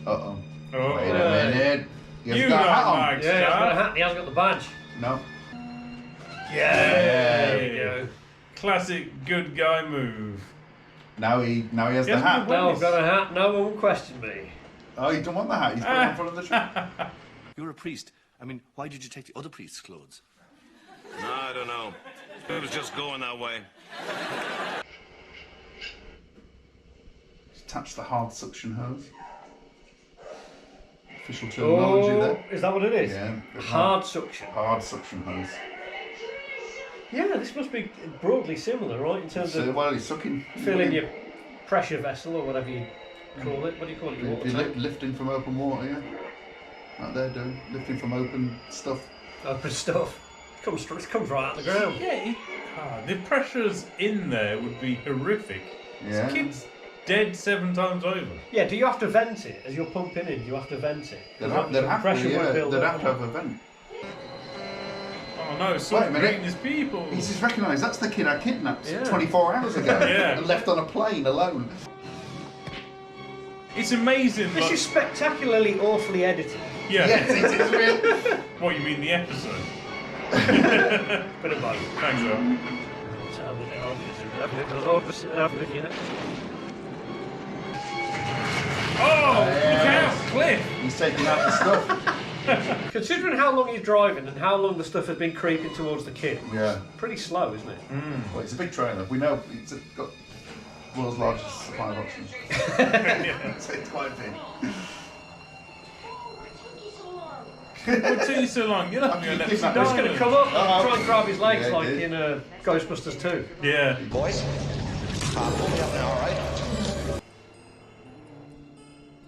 S3: Oh.
S2: Wait
S3: a minute.
S2: You
S3: got a hat on.
S1: Yeah, he's got a hat and he hasn't got the badge.
S3: No.
S1: Yeah. There you go.
S2: Classic good guy move.
S3: Now he has the hat.
S1: Now I've got a hat. No one will question me.
S3: Oh, you don't want the hat. He's put it in front of the truck.
S21: You're a priest. I mean, why did you take the other priest's clothes?
S4: No, I don't know. It was just going that way.
S3: Attach the hard suction hose. Official terminology there.
S1: Is that what it is?
S3: Yeah.
S1: Hard suction.
S3: Hard suction hose.
S1: Yeah, this must be broadly similar, right? In terms of
S3: well, he's sucking.
S1: Filling your pressure vessel or whatever you call it. What do you call it? Your water tank?
S3: Lifting from open water, yeah. Like they're doing. Lifting from open stuff.
S1: Open stuff. It comes right out of the ground.
S2: Yeah, the pressures in there would be horrific.
S3: Yeah.
S2: This kid's dead 7 times over.
S1: Yeah, do you have to vent it? As you're pumping in, do you have to vent it?
S3: They'd have to,
S1: pressure won't build
S3: they'd
S1: up.
S3: have to have a vent.
S2: Oh no, someone's eating his people.
S3: He's just recognised that's the kid I kidnapped
S2: Yeah.
S3: 24 hours ago
S2: Yeah.
S3: and left on a plane alone.
S2: It's amazing.
S1: This is spectacularly awfully edited.
S2: Yeah.
S3: Yes, it is really.
S2: What, you mean the episode?
S1: Bit of both.
S2: Thanks, Al. Oh, look out, Cliff!
S3: He's taking out the stuff.
S1: Considering how long he's driving and how long the stuff has been creeping towards the kid,
S3: Yeah.
S1: pretty slow, isn't it?
S3: Well, it's a big trailer. We know it's got world's largest supply of oxygen. So it's quite big.
S2: What took you so long? You're not going to
S1: He's going to come up and try and grab his legs
S3: Yeah,
S1: like
S3: he
S1: in Ghostbusters 2.
S2: Yeah.
S14: Boys, pull me up now, all right?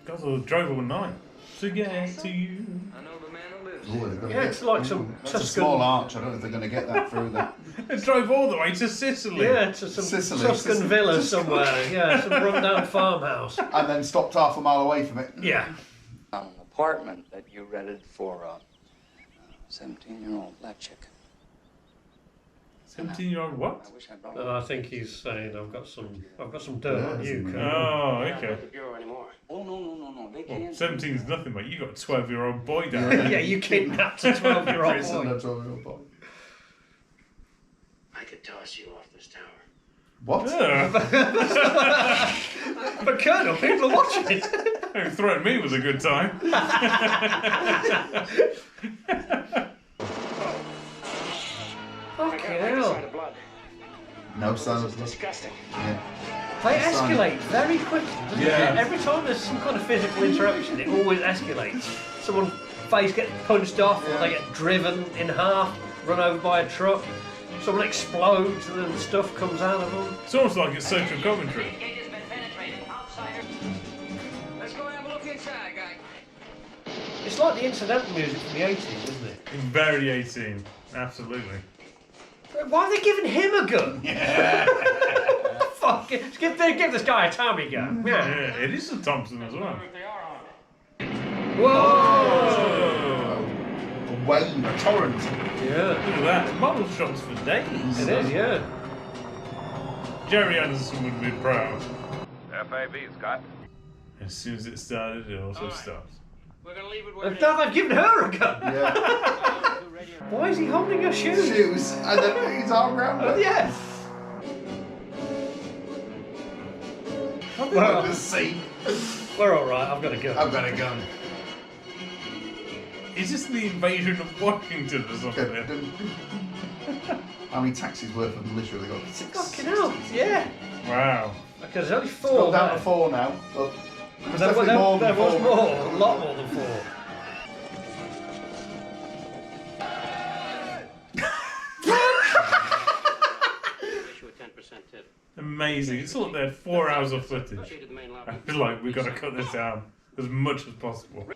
S2: Guys, I drove all night to get to you.
S10: I know the man who lives
S3: Ooh, they've got to
S1: Yeah,
S3: get-
S1: it's like some
S3: That's a
S1: Tuscan...
S3: small arch. I don't know if they're going to get that through that.
S2: I drove all the way to Sicily.
S1: Yeah, to some
S3: Sicily.
S1: Tuscan villa somewhere. Yeah, some run-down farmhouse.
S3: And then stopped half a mile away from it.
S1: Yeah.
S5: An apartment that you rented for a 17-year-old black chick.
S2: 17-year-old what?
S5: I wish I brought
S1: And I think he's saying, I've got some dirt on you, Kurt.
S2: Oh, okay.
S5: the bureau anymore. Oh, no. They
S2: Well,
S5: can't.
S2: 17's nothing, mate. You got a 12-year-old boy down
S1: Yeah,
S2: there.
S1: you kidnapped a 12-year-old
S3: Chris and
S1: boy.
S3: a 12-year-old boy.
S5: I could toss you off this tower.
S3: What?
S2: Yeah.
S1: But Colonel, people are watching it.
S2: Throwing me was a good time.
S1: Fucking hell.
S3: No sign of
S10: Disgusting.
S3: Yeah.
S1: They escalate very quickly, doesn't
S2: Yeah.
S1: it? Every time there's some kind of physical interaction, it always escalates. Someone's face gets punched off, or they get driven in half, run over by a truck. Someone explodes, and then stuff comes out of them.
S2: It's almost like it's social commentary.
S10: Let's go have a look inside, guy.
S1: It's like the incidental music from the 80s, isn't it?
S2: It's very 18. Absolutely.
S1: Why are they giving him a gun?
S2: Yeah.
S1: Fuck it. Give this guy a Tommy gun.
S2: Yeah,
S1: Yeah.
S2: it is a Thompson as well.
S1: Whoa!
S3: A wave, a torrent.
S1: Yeah.
S2: Look at that. Model shots for days.
S1: It is, yeah.
S2: Jerry Anderson would be proud.
S22: FAB, Scott.
S2: As soon as it started, it also stopped.
S10: We're gonna leave it where
S1: And now they've given her a gun.
S3: Yeah.
S1: Why is he holding her shoes?
S3: Shoes. And then his arm round her.
S1: Yes.
S3: Well, the scene.
S1: We're all right. I've got a gun.
S3: I've got a gun.
S2: Is this the invasion of Washington or something?
S3: How many taxis worth of militia have they got? 6.
S1: Fucking hell. Yeah.
S2: Wow.
S1: Because there's only 4.
S3: It's gone down to 4 now. Well, there's
S1: There
S3: definitely more than 4.
S1: was more. A lot more than 4.
S5: Issue a 10% tip.
S2: Amazing. It's all there, 4 hours of footage. I feel like we've got to cut this down as much as possible.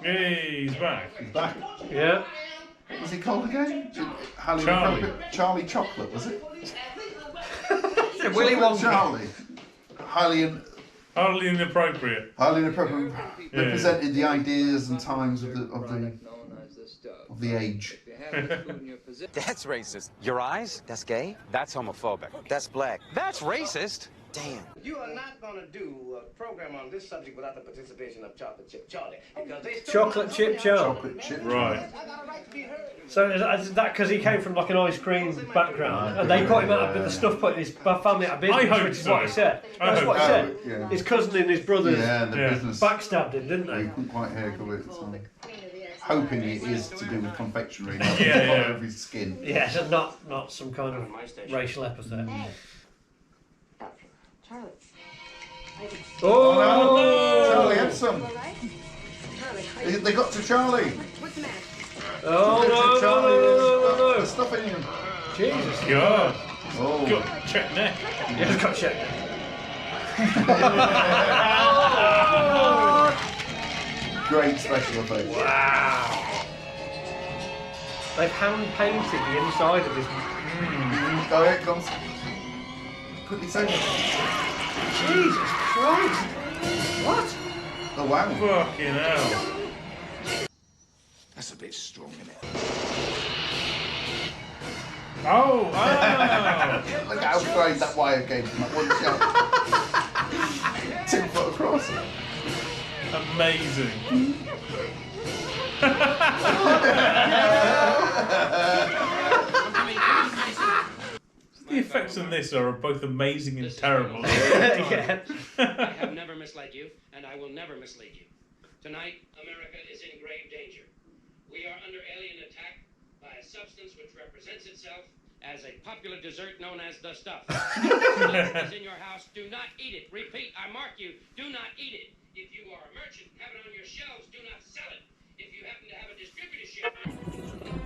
S2: Hey, he's back.
S3: He's back.
S1: Yeah.
S3: Was he called again?
S2: Charlie.
S3: Charlie Chocolate, was it?
S1: Willy
S3: Chocolate
S1: Wonka.
S3: Charlie. Highly
S2: inappropriate.
S3: Highly inappropriate. Represented the ideas and times of the age.
S23: That's racist. Your eyes? That's gay? That's homophobic. That's black. That's racist. Damn.
S8: You are not going to do a program on this subject without the participation of Chocolate Chip Charlie. Because they
S1: Chocolate Chip Charlie.
S3: Chocolate Chip.
S2: Right.
S1: So is that because he came from like an ice cream background, and they put him out of the stuff put his family out of business,
S2: I hope
S1: which is
S2: so.
S1: what he said.
S2: I
S1: That's
S2: hope
S1: what he
S2: so.
S1: said.
S3: Yeah.
S1: His cousin and his brothers
S3: Yeah, the business.
S1: backstabbed him, didn't
S3: We
S1: they?
S3: couldn't quite hear it. So. Hoping it is to do with confectionery, not
S2: Yeah,
S3: the colour
S2: yeah.
S3: of his skin.
S1: Yeah, so not some kind of racial epithet.
S11: Charlie.
S1: Oh,
S3: no. Charlie had some. They got to Charlie.
S11: What's the matter?
S1: Oh, no.
S3: The stuff in him.
S1: Jesus.
S2: God.
S3: Oh.
S2: Got check neck.
S1: Yeah, just got checked.
S3: Great special effects.
S1: Wow. They've hand painted the inside of this.
S3: Oh, here it comes. Quickly say it.
S1: Jesus Christ. What?
S3: Oh, wow.
S2: Fucking hell.
S13: That's a bit strong, isn't it?
S2: Oh!
S3: Look how great that wire came from that one shot. 2 foot across.
S2: Amazing. The effects on this are both amazing and terrible.
S8: I have never misled you, and I will never mislead you. Tonight, America is in grave danger. We are under alien attack by a substance which represents itself as a popular dessert known as the stuff. If it is in your house, do not eat it. Repeat, I mark you, do not eat it. If you are a merchant, have it on your shelves, do not sell it. If you happen to have a distributorship...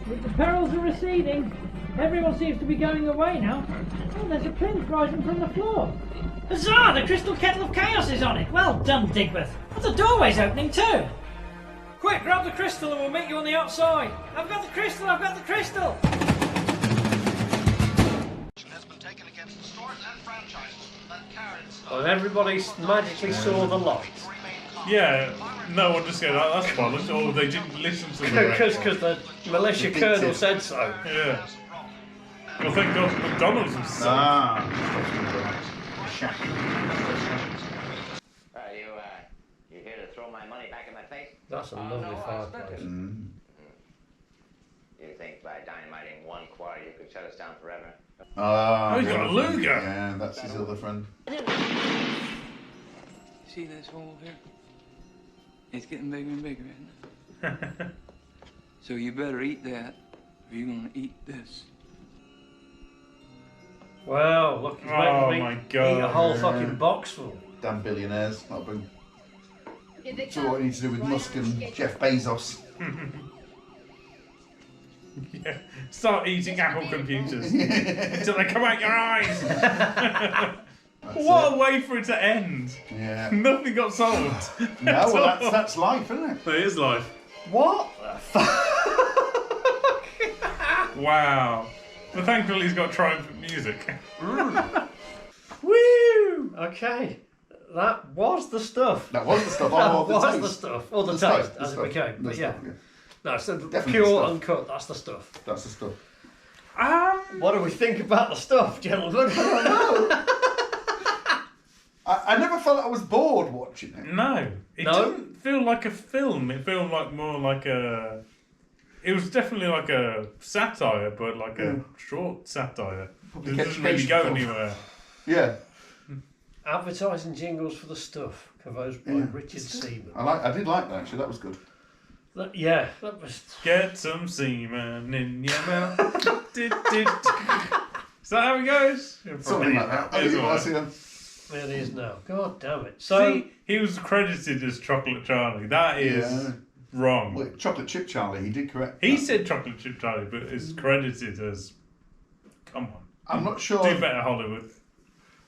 S6: With the perils are receding, everyone seems to be going away now. Oh, there's a plinth rising from the floor. Huzzah! The crystal kettle of chaos is on it. Well done, Digbeth. And the doorway's opening too. Quick, grab the crystal and we'll meet you on the outside. I've got the crystal, I've got the crystal.
S1: Well, everybody magically saw the light.
S2: Yeah, no one just said, oh, that's bollocks, or they didn't listen to the
S1: Because the militia colonel said so.
S2: Yeah. Well, thank God McDonald's was so.
S8: You here to throw my money back in my face?
S1: That's a lovely fireplace.
S8: You think by dynamiting 1 quarter you could shut us down forever?
S3: Oh,
S2: he's got a Luger.
S3: Yeah, that's his other friend.
S10: See this hole here? It's getting bigger and bigger, isn't it? So you better eat that, or you're gonna eat this.
S1: Wow, look, he's making me eat a whole fucking box full.
S3: Damn billionaires. That'll bring... So what we need to do with Musk and Jeff Bezos.
S2: Yeah. Start eating Apple computers until they come out your eyes. What a way for it to end.
S3: Yeah.
S2: Nothing got solved.
S3: No, well that's life, isn't it?
S2: It is life.
S1: What the fuck?
S2: Wow. But thankfully he's got triumphant music.
S1: Woo! Okay. That was the stuff.
S3: That was the stuff.
S1: That
S3: Oh,
S1: was
S3: the
S1: the
S3: toast.
S1: stuff. Or the
S3: The
S1: toast,
S3: toast,
S1: as
S3: the
S1: it became.
S3: stuff,
S1: But
S3: the
S1: yeah.
S3: stuff, yeah.
S1: No, so
S3: Definitely
S1: pure,
S3: the stuff.
S1: uncut, that's the stuff.
S3: That's the stuff.
S1: What do we think about the stuff, gentlemen?
S3: I don't know. I never felt I was bored watching it.
S2: No. It didn't feel like a film. It felt like more like a... It was definitely like a satire, but like a short satire. It doesn't really go anywhere.
S3: Yeah.
S1: Advertising jingles for the stuff, composed by Richard Seaman.
S3: I did like that actually. That was good.
S1: That was.
S2: Get some semen in your mouth. Is that how it goes?
S3: Something like that.
S1: It is now. God damn it. So
S2: see, he was credited as Chocolate Charlie. That is wrong.
S3: Well, Chocolate Chip Charlie, he did correct.
S2: He said Chocolate Chip Charlie, but is credited as. Come on.
S3: I'm not sure.
S2: Do better, Hollywood.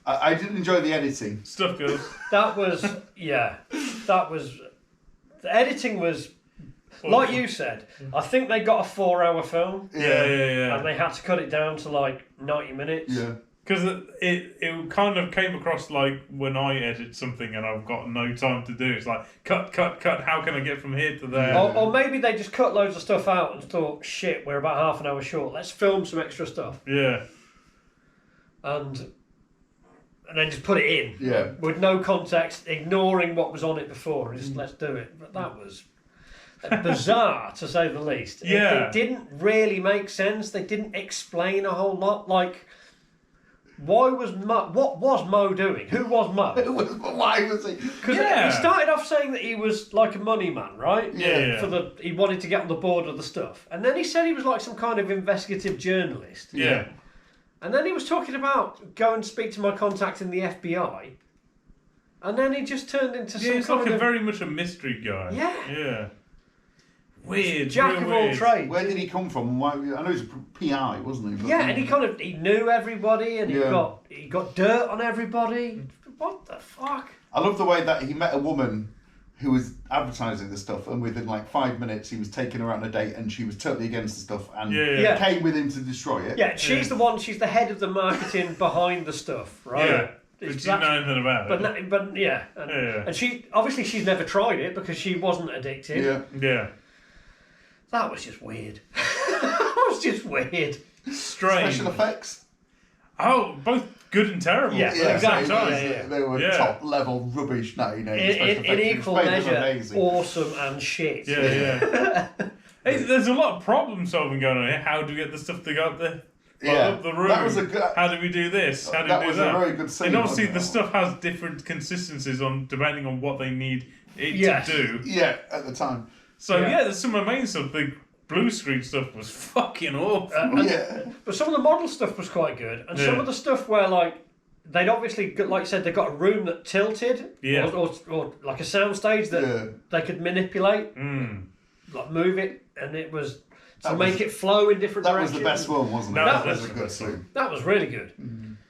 S3: I did enjoy the editing.
S2: Stuff goes.
S1: That was the editing was like you said. I think they got a 4-hour film.
S2: Yeah.
S1: And they had to cut it down to like 90 minutes.
S3: Yeah.
S2: Because it kind of came across like when I edit something and I've got no time to do it. It's like, cut. How can I get from here to there?
S1: Or maybe they just cut loads of stuff out and thought, shit, we're about half an hour short. Let's film some extra stuff.
S2: Yeah.
S1: And then just put it in.
S3: Yeah.
S1: With no context, ignoring what was on it before. And just let's do it. But that was bizarre, to say the least.
S2: Yeah.
S1: It didn't really make sense. They didn't explain a whole lot. Like, why was Mo... What was Mo doing? Who was Mo?
S3: Why was he?
S1: Because he started off saying that he was like a money man, right?
S2: Yeah.
S1: He wanted to get on the board of the stuff. And then he said he was like some kind of investigative journalist.
S2: Yeah.
S1: And then he was talking about go and speak to my contact in the FBI. And then he just turned into some
S2: he's
S1: kind
S2: like
S1: of...
S2: very much a mystery guy.
S1: Yeah.
S2: Weird.
S1: Jack of all trades.
S3: Where did he come from? Why, I know he was a PI, wasn't he? But
S1: Yeah, and he knew everybody, and he got dirt on everybody. What the fuck?
S3: I love the way that he met a woman who was advertising the stuff, and within like 5 minutes he was taking her out on a date, and she was totally against the stuff, and came with him to destroy it.
S1: Yeah, she's the one. She's the head of the marketing behind the stuff, right?
S2: Yeah. But she didn't know anything about it.
S1: But yeah, and she obviously she's never tried it because she wasn't addicted.
S2: Yeah.
S1: That was just weird. That was just weird.
S2: Strange.
S3: Special effects.
S2: Oh, both good and terrible.
S1: Yeah, exactly.
S3: They were top level rubbish.
S1: In equal measure, awesome and shit.
S2: Yeah. Hey, there's a lot of problem solving going on here. How do we get the stuff to go up there? Up the room.
S3: That was a good.
S2: How do we do this? How do we do that?
S3: That was a very good scene.
S2: And obviously, the stuff has different consistencies depending on what they need it to do.
S3: Yeah, at the time.
S2: So there's some amazing stuff. The blue screen stuff was fucking awful.
S1: But some of the model stuff was quite good, and some of the stuff where they'd obviously, like you said, they got a room that tilted, or like a soundstage that they could manipulate, like move it, and it was to make it flow in different directions.
S3: That was the best one, wasn't it?
S1: That
S3: was a good scene.
S1: That was really good.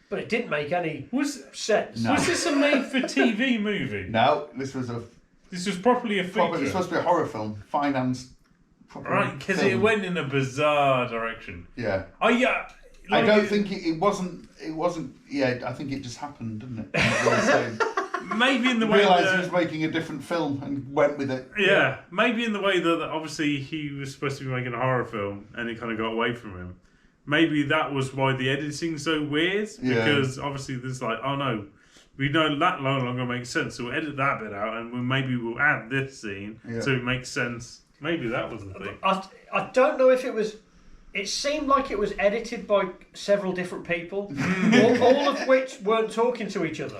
S1: But it didn't make any sense.
S2: No. Was this a made-for-TV movie?
S3: No, this was
S2: properly a feature.
S3: It was supposed to be a horror film, financed.
S2: Right, because it went in a bizarre direction.
S3: Yeah.
S2: Oh yeah.
S3: I don't think it wasn't. Yeah, I think it just happened, didn't it?
S2: Maybe in the way
S3: realised he was making a different film and went with it.
S2: Yeah, maybe in the way that obviously he was supposed to be making a horror film and it kind of got away from him. Maybe that was why the editing's so weird, because obviously there's oh no, we know that no longer makes sense, so we'll edit that bit out and we'll add this scene so it makes sense. Maybe that was the thing.
S1: I don't know if it was. It seemed like it was edited by several different people, all of which weren't talking to each other.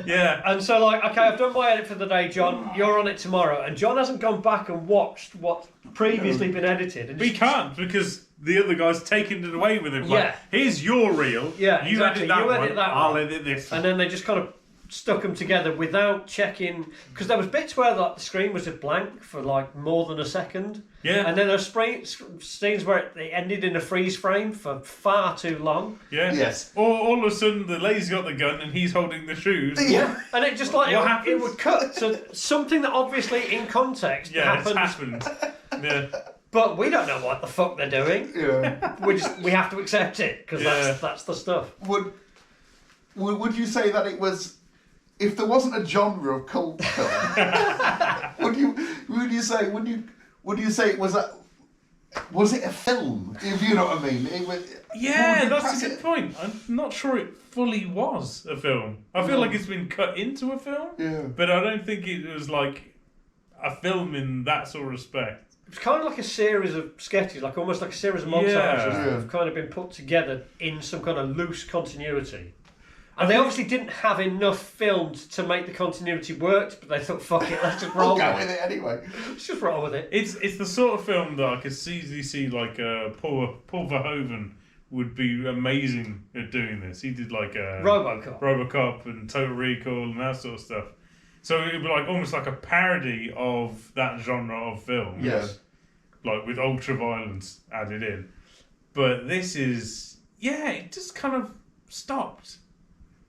S2: Yeah.
S1: And so, okay, I've done my edit for the day, John. You're on it tomorrow. And John hasn't gone back and watched what's previously been edited. And
S2: we can't, because the other guy's taken it away with him. Here's your reel.
S1: Yeah,
S2: you
S1: exactly.
S2: edit that one. I'll
S1: one.
S2: edit this.
S1: And then they just kind of stuck them together without checking, because there was bits where the screen was just blank for more than a second.
S2: Yeah.
S1: And then there were scenes where it ended in a freeze frame for far too long.
S2: Yeah.
S3: Yes.
S2: Or all of a sudden the lady's got the gun and he's holding the shoes.
S1: Yeah. And it just
S2: what happens?
S1: It would cut to something that obviously in context happened.
S2: Yeah.
S1: But we don't know what the fuck they're doing.
S3: Yeah.
S1: We have to accept it, because that's the stuff.
S3: Would you say that it was, if there wasn't a genre of cult film, would you say it was it a film? If you know what I mean.
S2: That's a good point. I'm not sure it fully was a film. I feel like it's been cut into a film.
S3: Yeah.
S2: But I don't think it was like a film in that sort of respect.
S1: It's kind of like a series of sketches, almost like a series of montages that have kind of been put together in some kind of loose continuity. And they obviously didn't have enough filmed to make the continuity work, but they thought, fuck it, let's just roll
S3: with it anyway.
S1: Let's just roll with it.
S2: It's the sort of film that I could easily see Paul Verhoeven would be amazing at doing this. He did RoboCop and Total Recall and that sort of stuff. So it would be almost like a parody of that genre of film.
S1: Yes.
S2: With ultra violence added in. But this is it just kind of stopped.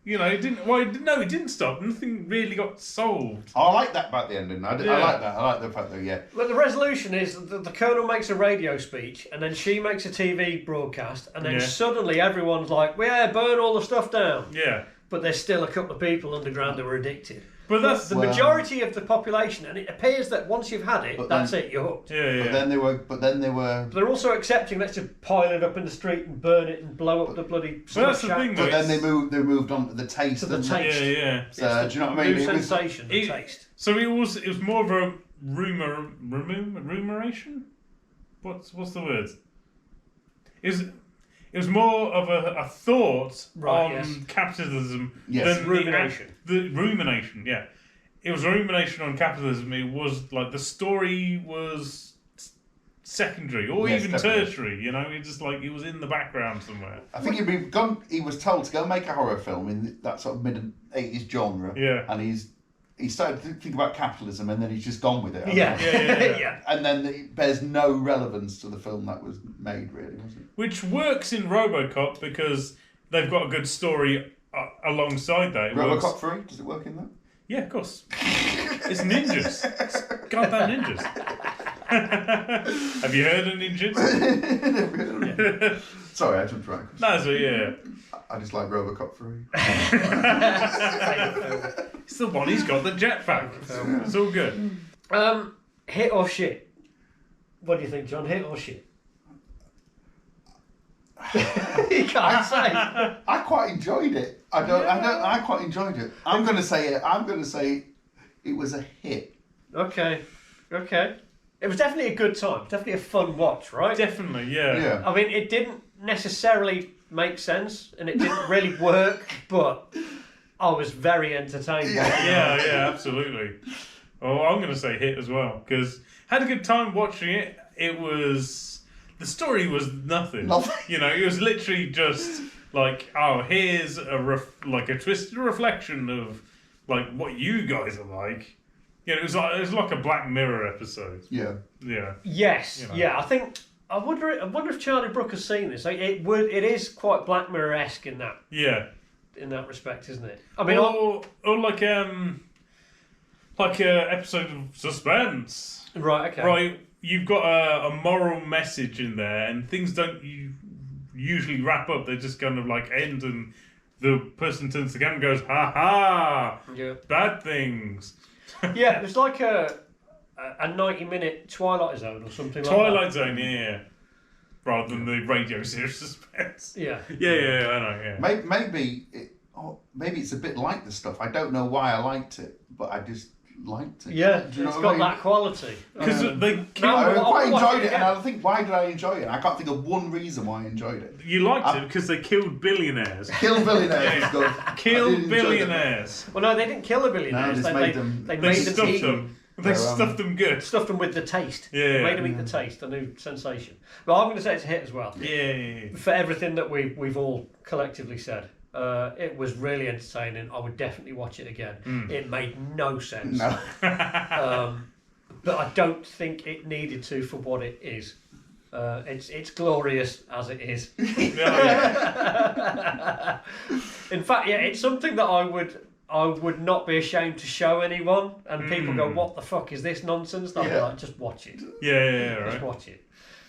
S2: It didn't. Well, it didn't stop. Nothing really got solved.
S3: I like that about the ending. I like that. I like the fact that
S1: But the resolution is that the Colonel makes a radio speech, and then she makes a TV broadcast, and then suddenly everyone's like, "Well, burn all the stuff down."
S2: Yeah.
S1: But there's still a couple of people underground who are addicted.
S2: But that's
S1: the majority of the population, and it appears that once you've had it, that's it. You're hooked.
S2: Yeah.
S3: But then they were.
S1: They're also accepting. Let's just pile it up in the street and burn it and blow up the bloody.
S2: But that's the thing, though.
S3: But then they moved on to the taste.
S1: To the taste.
S2: Yeah.
S3: So do you know what I mean?
S1: New sensation. The taste.
S2: So it was more of a rumoration. What's the word? It was more of a thought on capitalism than
S1: rumination.
S2: The rumination, yeah. It was a rumination on capitalism. It was the story was secondary or even tertiary. It just it was in the background somewhere.
S3: I think he was told to go make a horror film in that sort of mid-80s genre.
S2: Yeah.
S3: And he started to think about capitalism, and then he's just gone with it.
S2: Yeah.
S3: And then it bears no relevance to the film that was made, really, was it?
S2: Which works in RoboCop because they've got a good story alongside that.
S3: RoboCop 3, does it work in that?
S2: Yeah, of course. It's ninjas. It's goddamn ninjas. Have you heard of ninjas?
S3: Sorry, I jumped right.
S2: No, so yeah.
S3: I just like RoboCop 3.
S2: It's the one he's got the jetpack. It's all good.
S1: Hit or shit? What do you think, John? Hit or shit? You can't say.
S3: I quite enjoyed it. I quite enjoyed it. I'm going to say it was a hit.
S1: Okay. It was definitely a good time. Definitely a fun watch, right?
S2: Definitely, yeah.
S1: I mean, it didn't necessarily make sense, and it didn't really work, but I was very entertained.
S2: Yeah, absolutely. Oh, I'm going to say hit as well, because had a good time watching it. It was... The story was nothing. You know, it was literally just like, oh, here's a twisted reflection of like what you guys are like. You know, it was like a Black Mirror episode.
S3: Yeah.
S1: Yes.
S2: You know.
S1: Yeah. I wonder if Charlie Brooker has seen this. It is quite Black Mirror-esque in that.
S2: Yeah.
S1: In that respect, isn't it? I mean,
S2: or like a episode of Suspense.
S1: Right. Okay.
S2: Right. You've got a moral message in there, and things don't usually wrap up. They just kind of like end, and the person turns to the camera and goes, "Ha ha!
S1: Yeah.
S2: Bad things."
S1: Yeah, it was like a 90-minute Twilight Zone or something like that.
S2: Twilight Zone, yeah. Rather than the radio series Suspense.
S1: Yeah.
S2: Yeah, I know, yeah.
S3: Maybe it's a bit like the stuff. I don't know why I liked it, but I just liked it.
S1: Yeah,
S3: Do you know
S1: it's
S3: what
S1: got
S3: I mean?
S1: that quality.
S2: Because they
S3: I quite enjoyed it, and I think, why did I enjoy it? I can't think of one reason why I enjoyed it.
S2: You liked it because they killed billionaires.
S3: Killed billionaires is good.
S2: Killed billionaires.
S1: Well, no, they didn't kill the billionaires.
S3: No,
S1: they
S2: stuffed
S1: eat
S2: them. They stuffed them good.
S1: Stuffed them with the taste.
S2: Yeah.
S1: Made them eat the taste, a new sensation. But I'm going to say it's a hit as well.
S2: Yeah.
S1: For everything that we've all collectively said. It was really entertaining. I would definitely watch it again. It made no sense.
S3: No.
S1: But I don't think it needed to for what it is. It's glorious as it is. In fact, yeah, it's something that I would not be ashamed to show anyone. And people go, "What the fuck is this nonsense?" And I'll be like, "Just watch it."
S2: Yeah, right.
S1: Just watch it.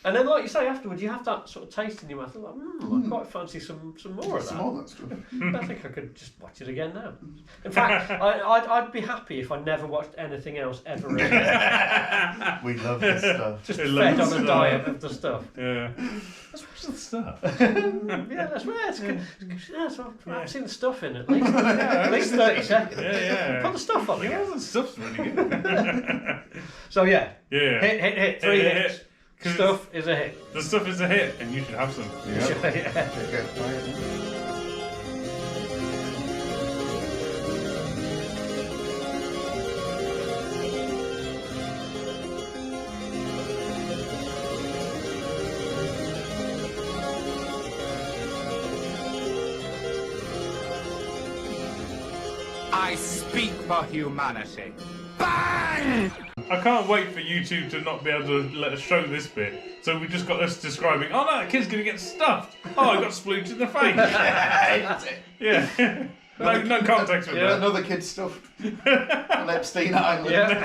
S1: And then, like you say, afterwards, you have that sort of taste in your mouth. Like, I quite fancy some more of that.
S3: Some more, that's good.
S1: I think I could just watch it again now. In fact, I'd be happy if I never watched anything else ever again.
S3: We love this stuff.
S1: Just fed on a diet of the stuff.
S2: Yeah. Let's watch the stuff.
S1: Yeah, that's right. It's good. I've seen the stuff in at least. At least 30 seconds.
S2: Yeah.
S1: Put the stuff on again.
S2: The stuff's really good.
S1: So, yeah.
S2: Yeah.
S1: Hit. 3 hits. Stuff is a hit.
S2: The stuff is a hit, and you should have some.
S1: Yeah.
S7: I speak for humanity. Bang!
S2: I can't wait for YouTube to not be able to let us show this bit. So we just got us describing, oh no, that kid's going to get stuffed. Oh, I got splooged in the face. Yeah. No context with that.
S3: Another kid stuffed on Epstein Island.
S1: Yeah.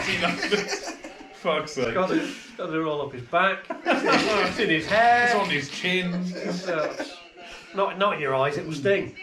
S2: Fuck's sake.
S1: Got it all up his back. It's in his hair.
S2: It's on his chin.
S1: Not in your eyes, it will sting.